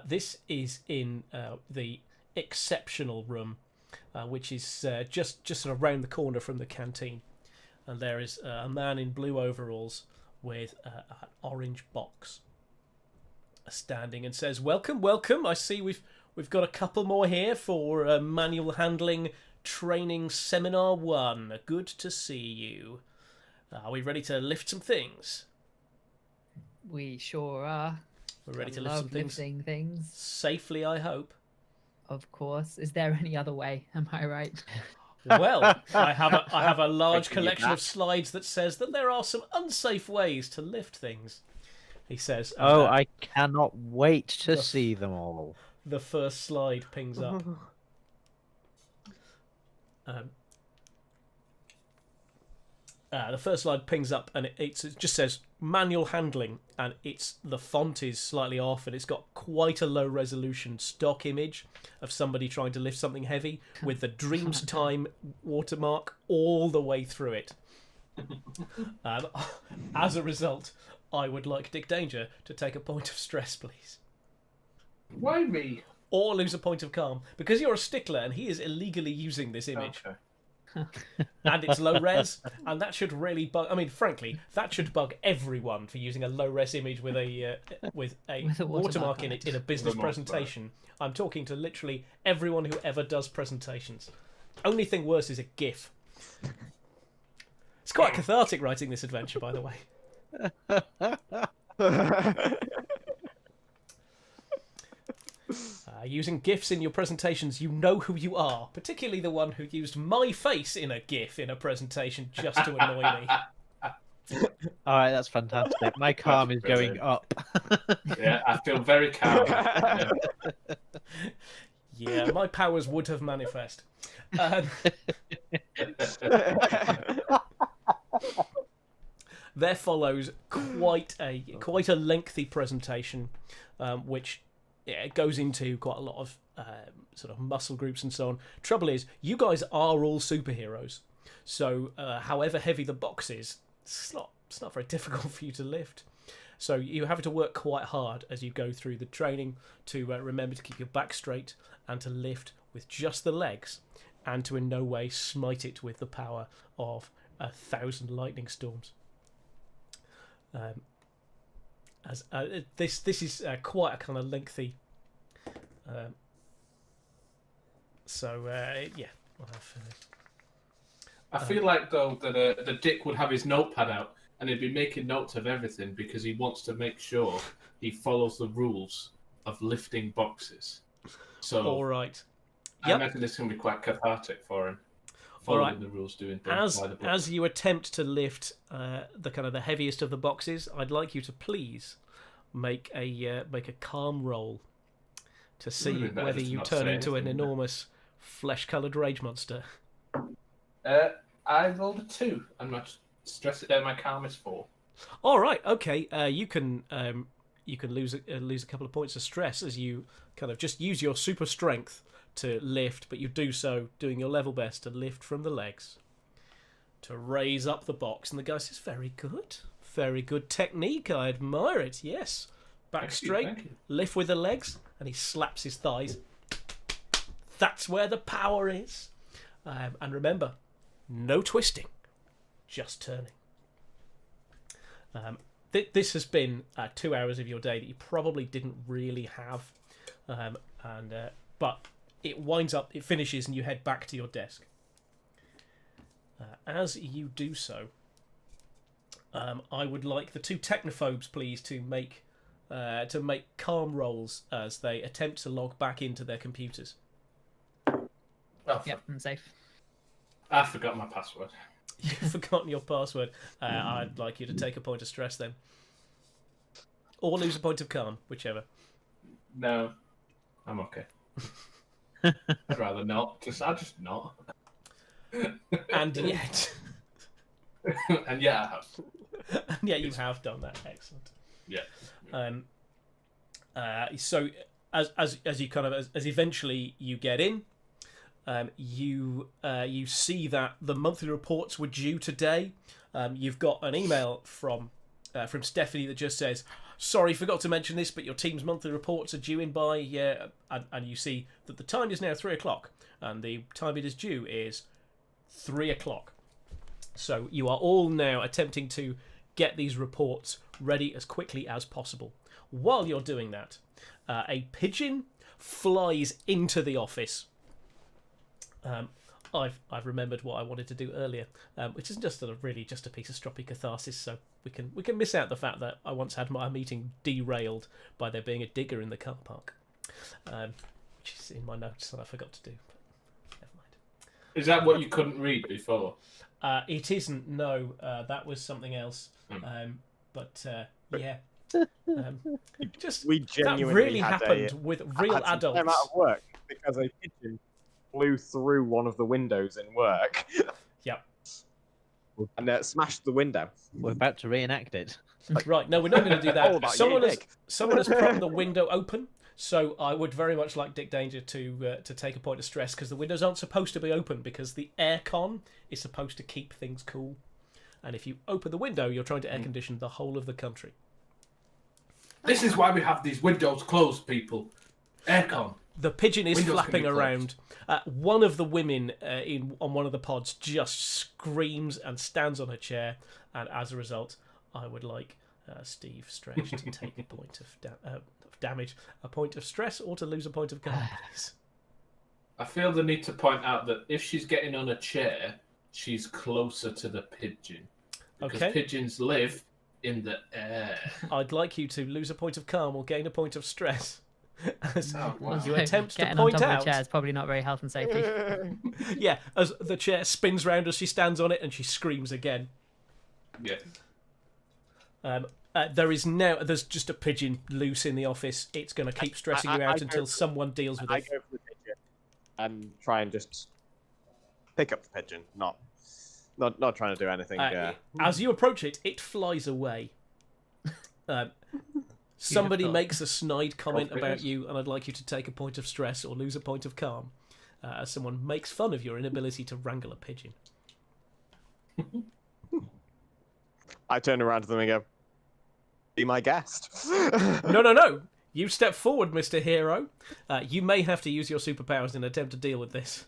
This is in the exceptional room, which is just sort of round the corner from the canteen. And there is a man in blue overalls with an orange box standing and says, "Welcome, welcome. I see we've got a couple more here for manual handling training seminar 1. Good to see you. Are we ready to lift some things?" We sure are. We're ready to I lift love some things lifting things. safely, I hope. Of course. Is there any other way? Am I right? Well, I have a large Thank you, collection of Matt. slides that says that there are some unsafe ways to lift things. He says. and, Oh, I cannot wait to the- see them all. The first slide pings up. The first slide pings up, and it just says manual handling, and the font is slightly off, and it's got quite a low resolution stock image of somebody trying to lift something heavy with the Dreams Time watermark all the way through it. As a result, I would like Dick Danger to take a point of stress, please. Why me? Or lose a point of calm, because you're a stickler and he is illegally using this image. Okay. And it's low res, and that should really bug. I mean, frankly, that should bug everyone for using a low res image with a With a watermark watermark in on it in a business For the most presentation. I'm talking to literally everyone who ever does presentations. Only thing worse is a GIF. It's quite cathartic writing this adventure, by the way. Using GIFs in your presentations, you know who you are, particularly the one who used my face in a GIF in a presentation just to annoy me. All right, that's fantastic. My calm is going brilliant. up. Yeah, I feel very calm. Yeah, my powers would have manifest. There follows quite a lengthy presentation, which it goes into quite a lot of sort of muscle groups and so on. Trouble is, you guys are all superheroes, so however heavy the box is, it's not very difficult for you to lift. So you have to work quite hard as you go through the training to remember to keep your back straight and to lift with just the legs, and to in no way smite it with the power of 1,000 lightning storms. This is quite a kind of lengthy. Yeah, I'll have. I feel like though that Dick would have his notepad out and he'd be making notes of everything because he wants to make sure he follows the rules of lifting boxes. So, All right. I imagine this can be quite cathartic for him. Following the rules, doing things by the book. As you attempt to lift the heaviest of the boxes, I'd like you to please make a calm roll to see whether you turn into an enormous flesh-coloured rage monster. I rolled a 2, and my stress it down. My calm is 4. All right, okay. You can lose a couple of points of stress as you kind of just use your super strength to lift, but you do so doing your level best to lift from the legs, to raise up the box, and the guy says, "Very good technique. I admire it. Yes, back straight, lift with the legs," and he slaps his thighs. That's where the power is. And remember, no twisting, just turning. This has been 2 hours of your day that you probably didn't really have, but it winds up, it finishes, and you head back to your desk. As you do so, I would like the 2 technophobes, please, to make calm rolls as they attempt to log back into their computers. Oh, Yep, I'm safe. I forgot my password. You've forgotten your password. I'd like you to take a point of stress then. Or lose a point of calm, whichever. No, I'm okay. I'd rather not. I'll just not. And yet... and yeah, I have. And yet you have done that. Excellent. Yeah. So as you kind of as eventually you get in, you see that the monthly reports were due today. You've got an email from Stephanie that just says, "Sorry, forgot to mention this, but your team's monthly reports are due in by..." And you see that the time is now 3:00, and the time it is due is 3:00. So you are all now attempting to get these reports ready as quickly as possible. While you're doing that, a pigeon flies into the office. I've remembered what I wanted to do earlier, which is just a piece of stroppy catharsis. So we can miss out the fact that I once had my meeting derailed by there being a digger in the car park, which is in my notes that I forgot to do. But never mind. Is that what you couldn't read before? It isn't. No, that was something else. Yeah. We genuinely that really had happened with real had some adults. time out of work because a pigeon flew through one of the windows in work. Yep. And smashed the window. We're about to reenact it. Right, no, we're not going to do All that. about Someone has propped the window open, so I would very much like Dick Danger to take a point of stress, because the windows aren't supposed to be open, because the aircon is supposed to keep things cool. And if you open the window, you're trying to air condition the whole of the country. This is why we have these windows closed, people. Aircon. The pigeon is Windows flapping can be around. One of the women on one of the pods just screams and stands on her chair, and as a result, I would like Steve Stretch to take a point of damage, a point of stress, or to lose a point of calm, please. I feel the need to point out that if she's getting on a chair, she's closer to the pigeon. Because pigeons live in the air. I'd like you to lose a point of calm or gain a point of stress. As wow. you attempt to Getting point on top out, of a chair is probably not very health and safety. yeah, as the chair spins round as she stands on it, and she screams again. Yeah. There's just a pigeon loose in the office. It's going to keep stressing you out until someone deals with it. I go for the pigeon and try and just pick up the pigeon, not trying to do anything. As you approach it, it flies away. Somebody makes a snide comment about you, and I'd like you to take a point of stress or lose a point of calm, as someone makes fun of your inability to wrangle a pigeon. I turn around to them and go, "Be my guest." No. You step forward, Mr. Hero. You may have to use your superpowers in an attempt to deal with this.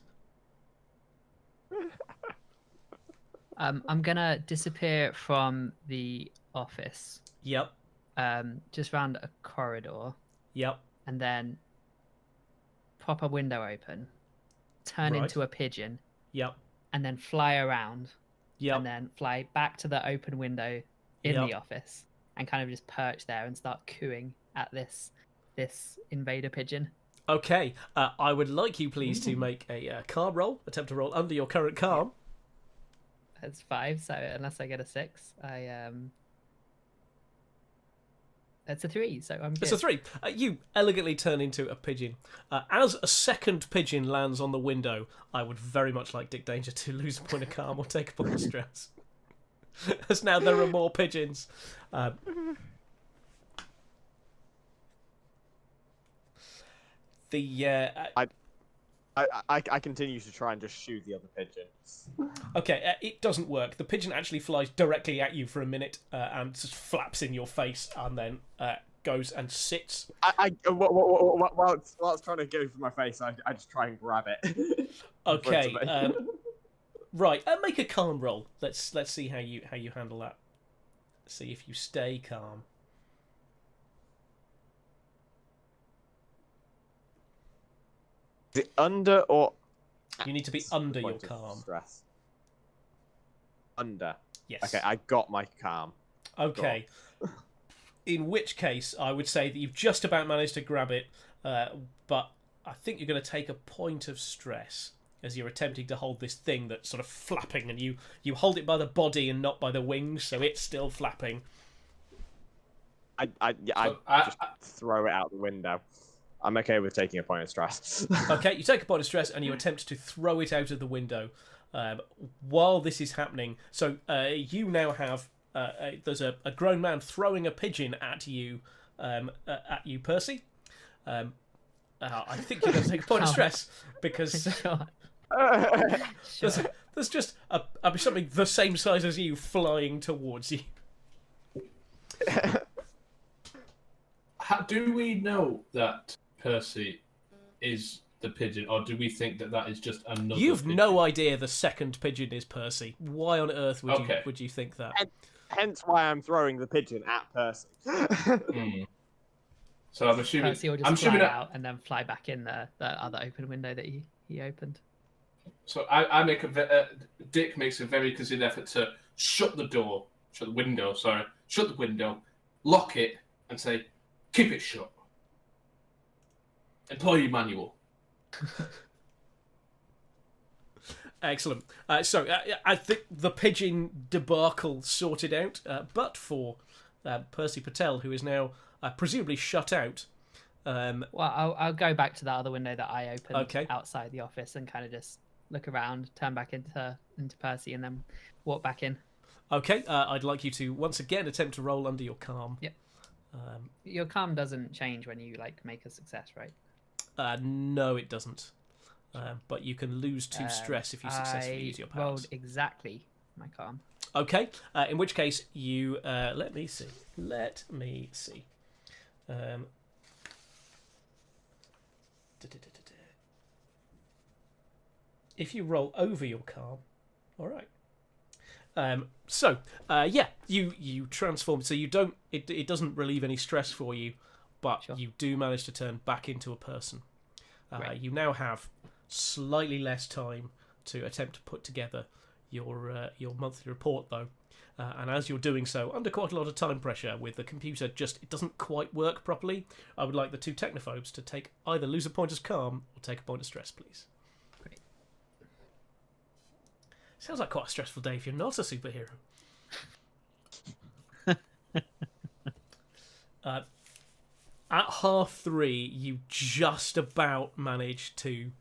I'm gonna disappear from the office. Yep. Just round a corridor. Yep. And then pop a window open, turn into a pigeon. Yep. And then fly around. Yep. And then fly back to the open window in Yep. the office and kind of just perch there and start cooing at this invader pigeon. Okay, I would like you please to make a calm roll, attempt to roll under your current calm. That's 5, so unless I get a 6, that's a 3, so I'm good. It's a 3. You elegantly turn into a pigeon. As a second pigeon lands on the window, I would very much like Dick Danger to lose a point of calm or take a point of stress. As now there are more pigeons. I continue to try and just shoot the other pigeon. Okay, it doesn't work. The pigeon actually flies directly at you for a minute and just flaps in your face and then goes and sits. While it's trying to go for my face, I just try and grab it. Okay, right. Make a calm roll. Let's see how you handle that. See if you stay calm. Is it under or? You need to be under your Point of calm. Stress. Under. Yes. Okay, I got my calm. Okay. In which case, I would say that you've just about managed to grab it, but I think you're going to take a point of stress as you're attempting to hold this thing that's sort of flapping, and you hold it by the body and not by the wings, so it's still flapping. I just throw it out the window. I'm okay with taking a point of stress. Okay, you take a point of stress and you attempt to throw it out of the window. While this is happening, so you now have there's a grown man throwing a pigeon at you, Percy. I think you're going to take a point of stress because Sure. there's just something the same size as you flying towards you. Do we know that Percy is the pigeon, or do we think that is just another? You've pigeon? no idea the second pigeon is Percy. Why on earth would you think that? Hence why I'm throwing the pigeon at Percy. So I'm assuming. Percy will just fly out and then fly back in the other open window that he opened. So Dick makes a very considered effort to shut the window, lock it, and say, "Keep it shut. Employee manual." Excellent. So I think the pigeon debacle sorted out, but for Percy Patel, who is now presumably shut out. Well, I'll go back to that other window that I opened Okay. outside the office and kind of just look around, turn back into Percy, and then walk back in. Okay, I'd like you to once again attempt to roll under your calm. Yep. Your calm doesn't change when you make a success, right? No, it doesn't. But you can lose 2 stress if you successfully use your I rolled powers. exactly my calm. Okay, in which case you let me see. If you roll over your calm, all right. You transform. So you don't. It doesn't relieve any stress for you, but Sure. you do manage to turn back into a person. Great. You now have slightly less time to attempt to put together your monthly report, though. And as you're doing so, under quite a lot of time pressure, with the computer it doesn't quite work properly, I would like the 2 technophobes to either lose a point as calm or take a point of stress, please. Great. Sounds like quite a stressful day if you're not a superhero. At 3:30, you just about manage to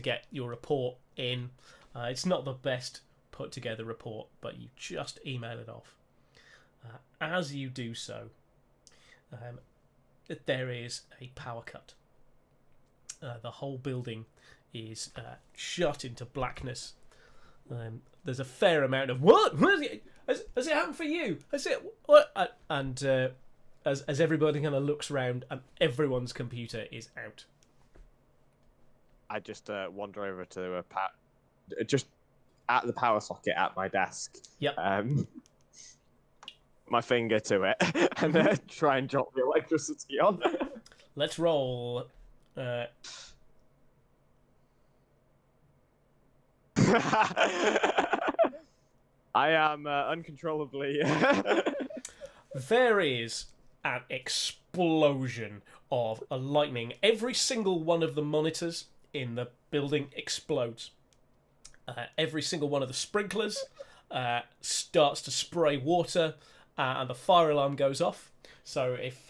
get your report in. It's not the best put together report, but you just email it off. As you do so, there is a power cut. The whole building is shut into blackness. There's a fair amount of what? Has it happened for you? Has it what? And as everybody kind of looks around, and everyone's computer is out. I just wander over to just at the power socket at my desk. Yep. My finger to it and try and drop the electricity on. Let's roll. I am uncontrollably. There is an explosion of lightning. Every single one of the monitors in the building explodes. Every single one of the sprinklers starts to spray water, and the fire alarm goes off. So if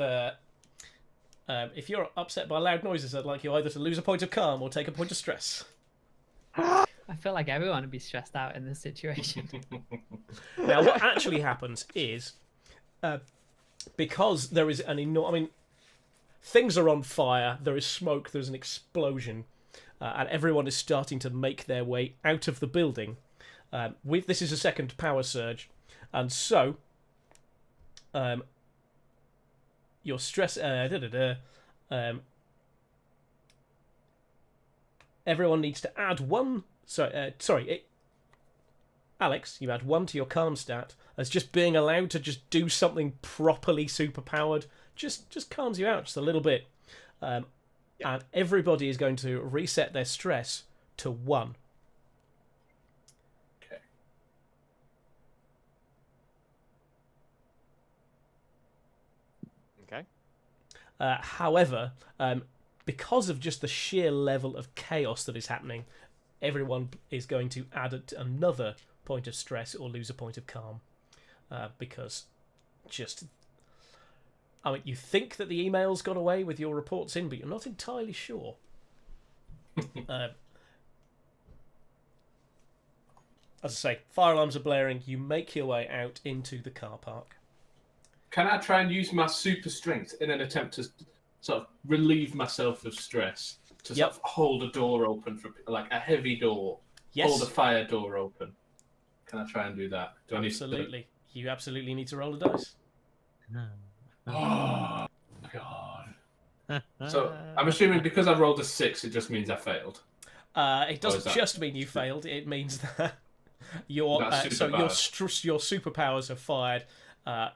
you're upset by loud noises, I'd like you either to lose a point of calm or take a point of stress. I feel like everyone would be stressed out in this situation. Now, what actually happens is, because there is an enormous... things are on fire, there is smoke, there's an explosion, and everyone is starting to make their way out of the building. This is a second power surge, and so... your stress... everyone needs to add one... Alex, you add 1 to your calm stat as just being allowed to just do something properly superpowered just calms you out just a little bit. And everybody is going to reset their stress to 1. Okay. Okay. However, because of just the sheer level of chaos that is happening, everyone is going to add another point of stress or lose a point of calm. Because just... I mean, you think that the emails got away with your reports in, but you're not entirely sure. As I say, fire alarms are blaring. You make your way out into the car park. Can I try and use my super strength in an attempt to sort of relieve myself of stress? To sort of hold a door open, for like a heavy door. Yes. Hold a fire door open. Can I try and do that? Do I need Absolutely. You absolutely need to roll a dice. Oh, God. So, I'm assuming because I rolled a 6, it just means I failed. It doesn't just mean you failed. It means that your superpowers are fired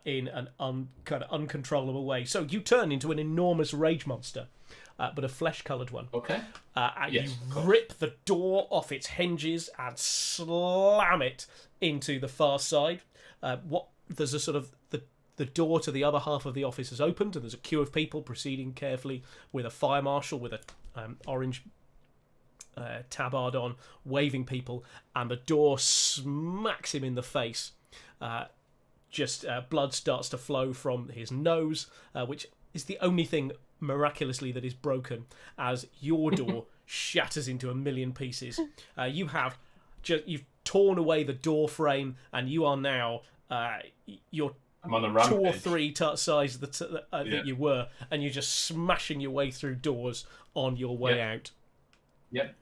in an kind of uncontrollable way. So you turn into an enormous rage monster, but a flesh-coloured one. Okay. And Yes, you rip the door off its hinges and slam it into the far side. There's a sort of the door to the other half of the office is opened, and there's a queue of people proceeding carefully with a fire marshal with a orange tabard on, waving people, and the door smacks him in the face. Blood starts to flow from his nose, which is the only thing miraculously that is broken, as your door shatters into a million pieces. You've torn away the door frame, and you are now you're I'm on a 2 rampage. or 3 size that you were, and you're just smashing your way through doors on your way out. Yep.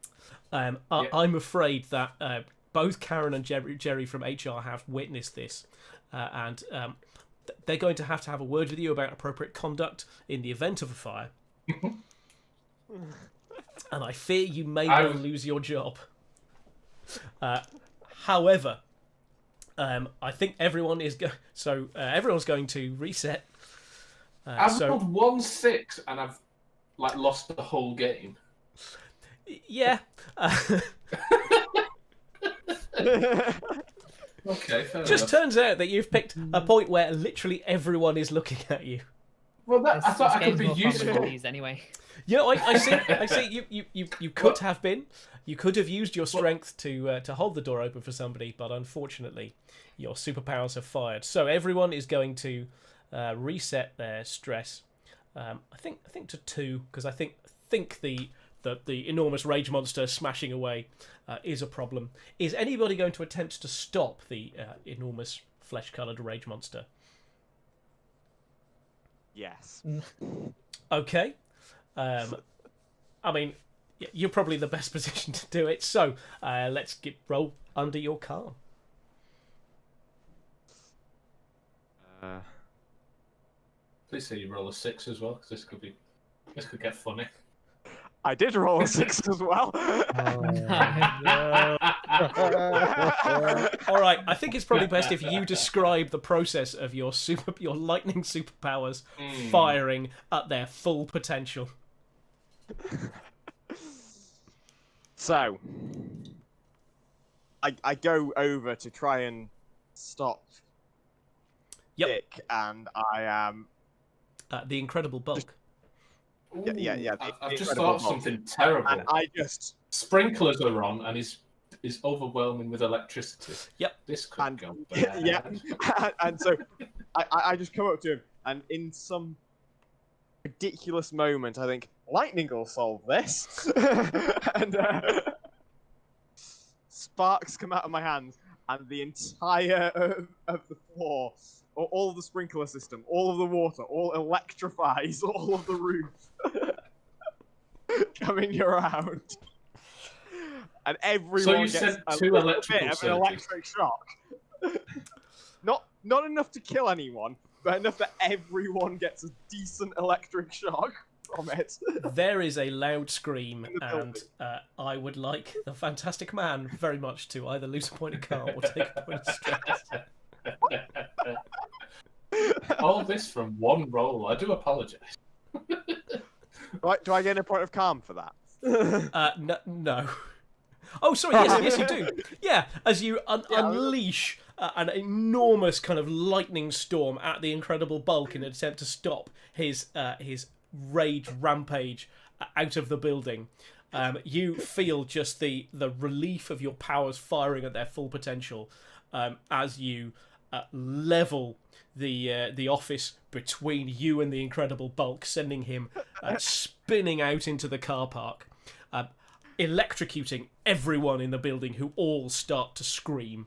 I'm afraid that both Karen and Jerry from HR have witnessed this, and they're going to have a word with you about appropriate conduct in the event of a fire. And I fear you may well lose your job. However, I think everyone is everyone's going to reset. I've rolled 1 6 and I've lost the whole game. Yeah. Okay, fair Just enough. turns out that you've picked a point where literally everyone is looking at you. Well, I thought I could be useful. Anyway. Yeah, I see. You could have been. You could have used your strength to hold the door open for somebody, but unfortunately, your superpowers have fired. So everyone is going to reset their stress. I think to 2, because I think the enormous rage monster smashing away is a problem. Is anybody going to attempt to stop the enormous flesh-coloured rage monster? Yes. Okay. I mean, you're probably the best position to do it. So let's roll under your calm. Please say you roll a 6 as well, because this could get funny. I did roll a 6 as well. All right, I think it's probably best if you describe the process of your lightning superpowers firing at their full potential. So, I go over to try and stop Yep. Dick, and I am. The Incredible Bulk. Yeah. I've just thought of something terrible. And I just. Sprinklers are on, and is overwhelming with electricity. Yep. This could And, go bad. yeah. And so I just come up to him, and in some ridiculous moment, I think, lightning will solve this. And sparks come out of my hands, and the entire of the floor, all of the sprinkler system, all of the water, all electrifies all of the roof coming around. And everyone gets a two little electrical bit of an surges. electric shock. Not enough to kill anyone, but enough that everyone gets a decent electric shock from it. There is a loud scream, the and building. I would like the Fantastic Man very much to either lose a point of car or take a point of stress. All this from one roll. I do apologise. Right, do I get a point of calm for that? No. Oh, sorry, yes, you do. Yeah, as you unleash an enormous kind of lightning storm at the Incredible Bulk in an attempt to stop his rage rampage out of the building. You feel just the relief of your powers firing at their full potential as you level the office between you and the Incredible Bulk, sending him spinning out into the car park, electrocuting everyone in the building, who all start to scream.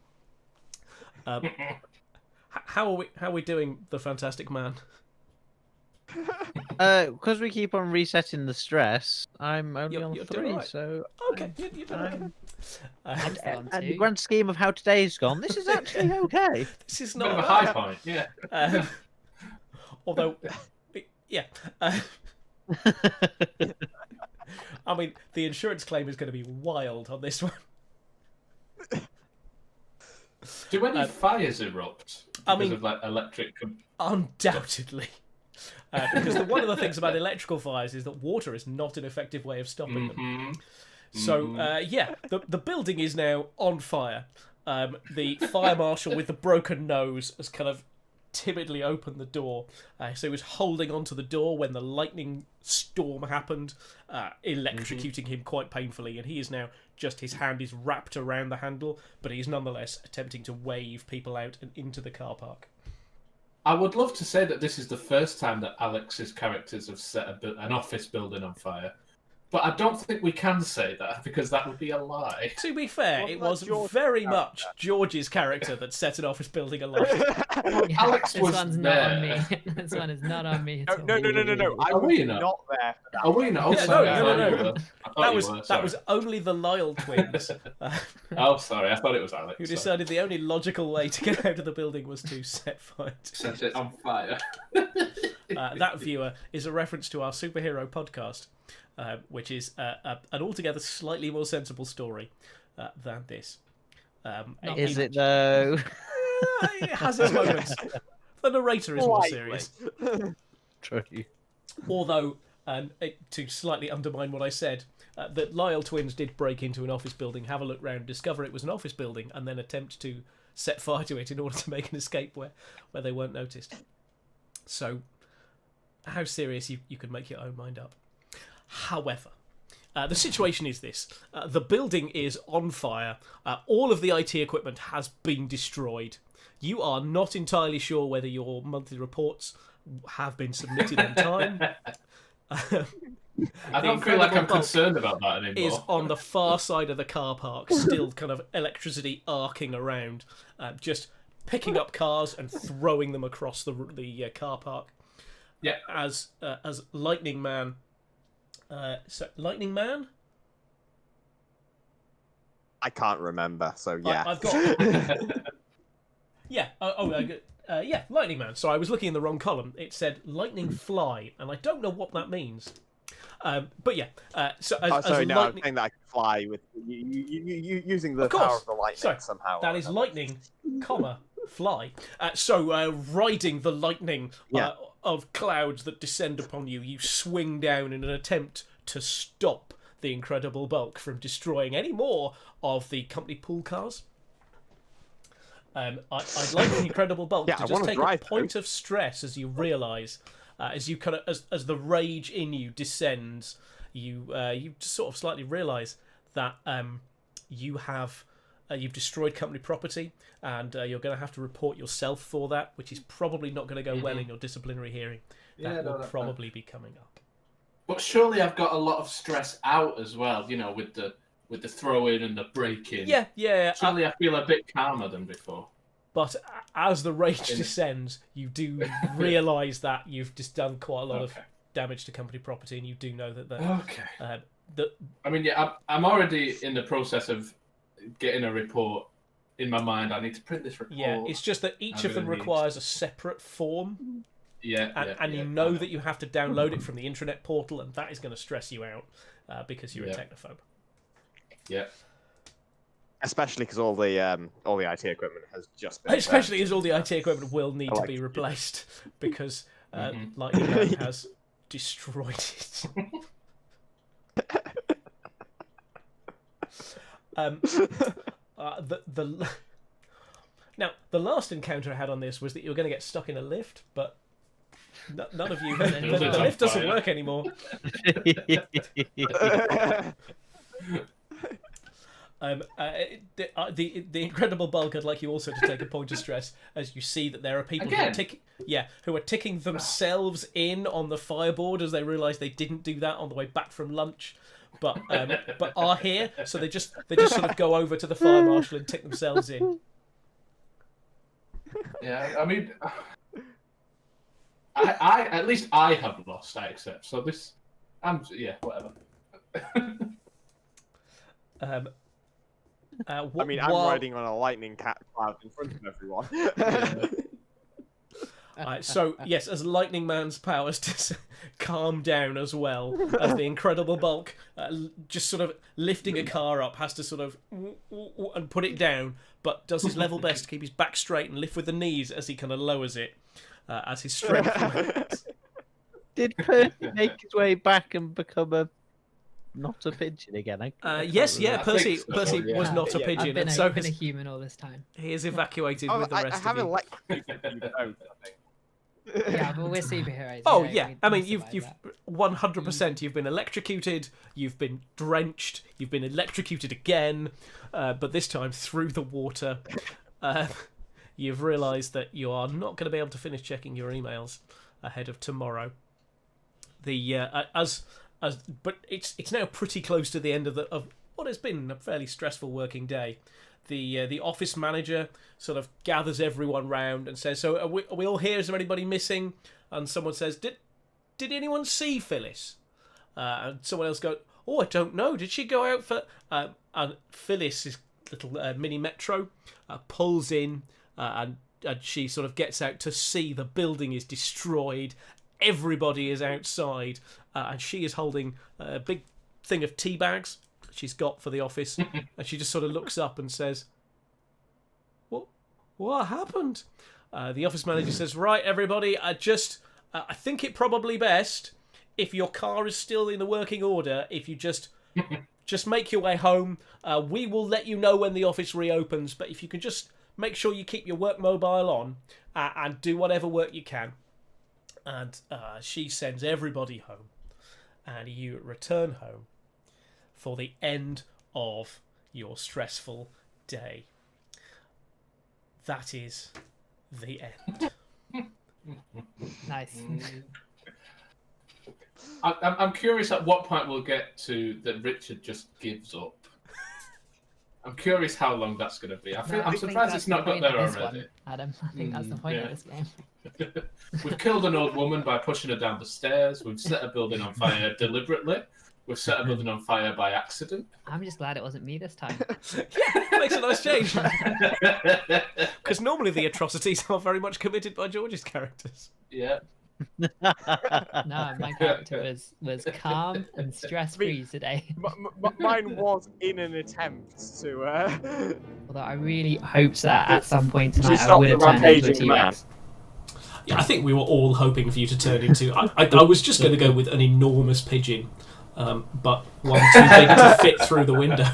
How are we doing, the Fantastic Man? Because we keep on resetting the stress, I'm only You're on doing 3, alright. so Okay, you're doing okay. I'm still on and the 2. grand scheme of how today's gone, this is actually okay. This is Bit of not a high point, yeah. although, yeah. I mean, the insurance claim is going to be wild on this one. Do any fires erupt I because mean- of like electric? Undoubtedly. Because one of the things about electrical fires is that water is not an effective way of stopping them. Mhm. So, yeah, the building is now on fire. The fire marshal with the broken nose has kind of timidly opened the door. So he was holding onto the door when the lightning storm happened, electrocuting him quite painfully. And he is now just, his hand is wrapped around the handle, but he's nonetheless attempting to wave people out and into the car park. I would love to say that this is the first time that Alex's characters have set an office building on fire, but I don't think we can say that because that would be a lie. To be fair, Wasn't it that was George's very character? much George's character that set an office building alight. Alex This was one's there. not on me. This one is not on me. at No. I Are was we not? not there for that. Are we not? Oh, Yeah, sorry, no. I thought you were. I thought That you was were, that sorry. was only the Lyle twins Oh, sorry, I thought it was Alex. who sorry. decided the only logical way to get out of the building was to set fire to Set it on fire. that, viewer, is a reference to our superhero podcast, which is an altogether slightly more sensible story than this. Is it though? It has its moments. The narrator is more Slightly. serious. True. Although, to slightly undermine what I said, that Lyle twins did break into an office building, have a look round, discover it was an office building, and then attempt to set fire to it in order to make an escape where they weren't noticed. So, how serious you could make your own mind up. However, the situation is this. The building is on fire. All of the IT equipment has been destroyed. You are not entirely sure whether your monthly reports have been submitted on time. I don't feel like I'm concerned about that anymore. Is on the far side of the car park, still kind of electricity arcing around, just picking up cars and throwing them across the car park. Yeah. As Lightning Man. Lightning Man? I can't remember, so yeah. I've got. Yeah. Yeah, Lightning Man. So I was looking in the wrong column. It said Lightning Fly, and I don't know what that means. But yeah. So as sorry, no, I'm lightning, saying that I can fly with you using the Of course. power of the lightning Sorry, somehow. that is lightning, comma, fly. So riding the lightning Yeah. of clouds that descend upon you, you swing down in an attempt to stop the Incredible Bulk from destroying any more of the company pool cars. I'd like the Incredible Bulk Yeah, to I just wanna take a drive, point of stress as you realise, as you kind of as the rage in you descends, you just sort of slightly realise that you've destroyed company property, and you're going to have to report yourself for that, which is probably not going to go well in your disciplinary hearing. That will probably be coming up. But surely I've got a lot of stress out as well, with the throw-in and the break-in. Yeah. Surely I feel a bit calmer than before. But as the rage descends, you do realise that you've just done quite a lot of damage to company property, and you do know that. I mean, I'm already in the process of getting a report in my mind. I need to print this report. Yeah, it's just that each of them requires a separate form. And you know that you have to download it from the intranet portal, and that is going to stress you out because you're a technophobe. Yeah. Especially because all the IT equipment has just been. Especially as all the IT equipment will need to be replaced because Lightning Man has destroyed it. Now, the last encounter I had on this was that you were going to get stuck in a lift, but none of you. The lift doesn't work anymore. The Incredible Bulk, I'd like you also to take a point of stress as you see that there are people who are ticking themselves in on the fireboard as they realise they didn't do that on the way back from lunch, but are here, so they just sort of go over to the fire marshal and tick themselves in. Yeah, I mean, I at least I have lost. I accept. So this, whatever. I'm riding on a lightning cloud in front of everyone. So, yes, as Lightning Man's powers to calm down as well, as the Incredible Bulk, just sort of lifting a car up, has to sort of and put it down, but does his level best to keep his back straight and lift with the knees as he kind of lowers it, as his strength. Did Percy make his way back and become not a pigeon again? Percy was not a pigeon, I've and been a human all this time. He is evacuated with the rest of you. Yeah, but we're superheroes. Oh yeah, I mean you've 100% you've been electrocuted, you've been drenched, you've been electrocuted again, but this time through the water. You've realised that you are not going to be able to finish checking your emails ahead of tomorrow. But it's now pretty close to the end of what has been a fairly stressful working day. The office manager sort of gathers everyone round and says, "So are we all here? Is there anybody missing?" And someone says, "Did anyone see Phyllis?" And someone else goes, "Oh, I don't know. Did she go out for?" And Phyllis's little mini metro pulls in, and she sort of gets out to see the building is destroyed. Everybody is outside, and she is holding a big thing of tea bags she's got for the office, and she just sort of looks up and says, What happened?" The office manager says, "Right, everybody, I think it probably best if your car is still in the working order, if you just make your way home. We will let you know when the office reopens, but if you can just make sure you keep your work mobile on and do whatever work you can." And she sends everybody home, and you return home for the end of your stressful day. That is the end. Nice. I'm curious at what point we'll get to that Richard just gives up. I'm curious how long that's going to be. I'm surprised it's not got there already. Adam, I think that's the point of this game. We've killed an old woman by pushing her down the stairs. We've set a building on fire deliberately. We've set a building on fire by accident. I'm just glad it wasn't me this time. Makes a nice change. Because normally the atrocities are very much committed by George's characters. Yeah. No, my character was calm and stress-free today. Mine was in an attempt to. Although I really hoped that at some point tonight I would have turned into a T-Rex. Yeah, I think we were all hoping for you to turn into. I was just going to go with an enormous pigeon, but one too big to fit through the window.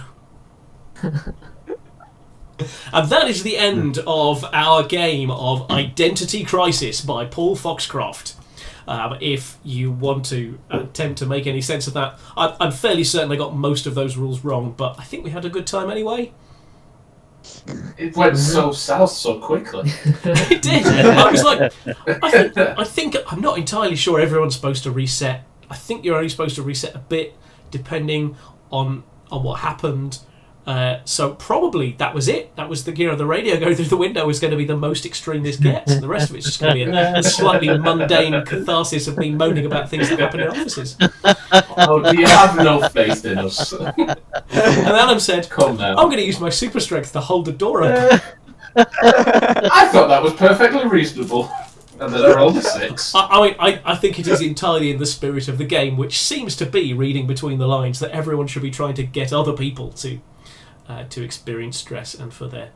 And that is the end of our game of Identity Crisis by Paul Foxcroft. If you want to attempt to make any sense of that, I'm fairly certain I got most of those rules wrong, but I think we had a good time anyway. It went so south so quickly. It did. I was like, I think I'm not entirely sure everyone's supposed to reset. I think you're only supposed to reset a bit depending on what happened. So probably that was it. That was the radio going through the window was going to be the most extreme this gets. And the rest of it's just going to be a slightly mundane catharsis of me moaning about things that happen in offices. Oh, do you have no faith in us? And Adam said, "Come now. I'm going to use my super strength to hold the door open." I thought that was perfectly reasonable. And then I rolled a 6. I think it is entirely in the spirit of the game, which seems to be reading between the lines that everyone should be trying to get other people to experience stress and for their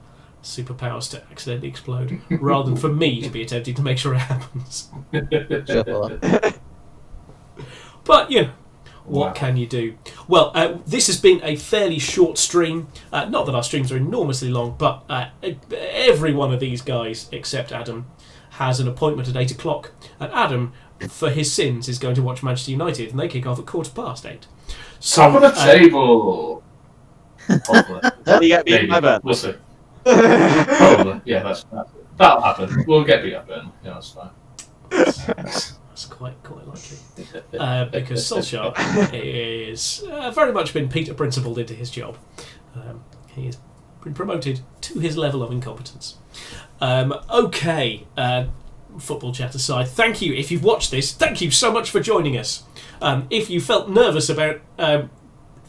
superpowers to accidentally explode, rather than for me to be attempting to make sure it happens. But, what can you do? Well, this has been a fairly short stream. Not that our streams are enormously long, but every one of these guys, except Adam, has an appointment at 8 o'clock. And Adam, for his sins, is going to watch Manchester United, and they kick off at 8:15. So, Top of the table! Hopefully. Will you get beaten by Burnley? We'll see. Probably. Yeah, that'll happen. We'll get beat up then. Yeah, that's fine. That's quite likely. Because Solskjaer is very much been Peter Principled into his job. He has been promoted to his level of incompetence. Okay, football chat aside, thank you. If you've watched this, thank you so much for joining us. If you felt nervous about...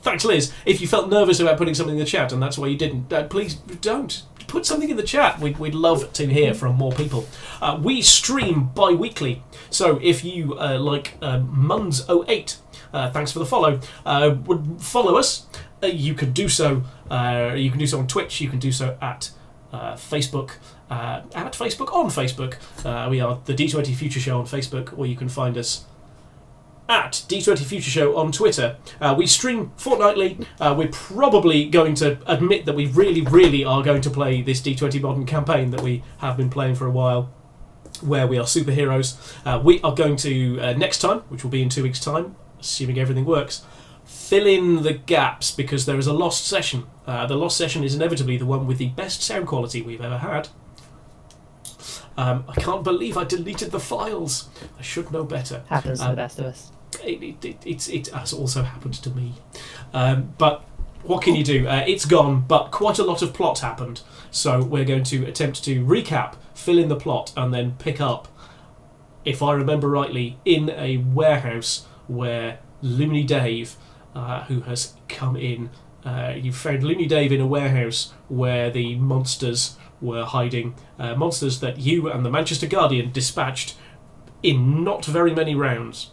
thanks, Liz. If you felt nervous about putting something in the chat and that's why you didn't, please don't. Put something in the chat. We'd love to hear from more people. We stream bi-weekly, so if you like Muns08, thanks for the follow, would follow us, you can do so. You can do so on Twitch. You can do so at Facebook. On Facebook. We are the D20 Future Show on Facebook, or you can find us at D20 Future Show on Twitter. We stream fortnightly. We're probably going to admit that we really, really are going to play this D20 Modern campaign that we have been playing for a while, where we are superheroes. We are going to, next time, which will be in 2 weeks' time, assuming everything works, fill in the gaps because there is a lost session. The lost session is inevitably the one with the best sound quality we've ever had. I can't believe I deleted the files. I should know better. Happens to the best of us. It has also happened to me. But what can you do? It's gone, but quite a lot of plot happened. So we're going to attempt to recap, fill in the plot, and then pick up, if I remember rightly, in a warehouse where Loony Dave, who has come in, you found Loony Dave in a warehouse where the monsters were hiding. Monsters that you and the Manchester Guardian dispatched in not very many rounds.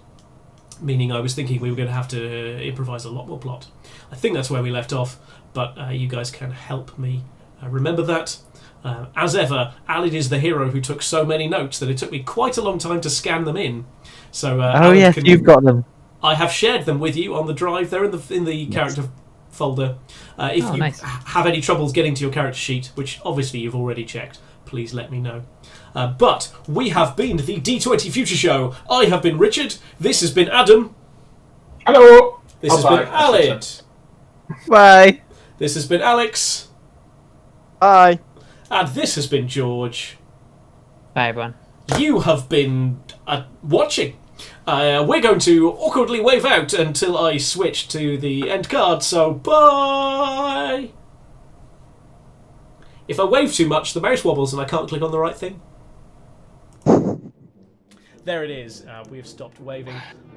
Meaning I was thinking we were going to have to improvise a lot more plot. I think that's where we left off, but you guys can help me remember that. As ever, Alid is the hero who took so many notes that it took me quite a long time to scan them in. So, yes, you've got them. I have shared them with you on the drive. They're in the character folder. If you nice. have any troubles getting to your character sheet, which obviously you've already checked, please let me know. But we have been the D20 Future Show. I have been Richard. This has been Adam. Hello. This has been Alid. Bye. This has been Alex. Bye. And this has been George. Bye, everyone. You have been watching. We're going to awkwardly wave out until I switch to the end card, so bye! If I wave too much, the mouse wobbles and I can't click on the right thing. There it is. We've stopped waving.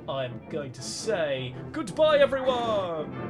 I'm going to say goodbye, everyone!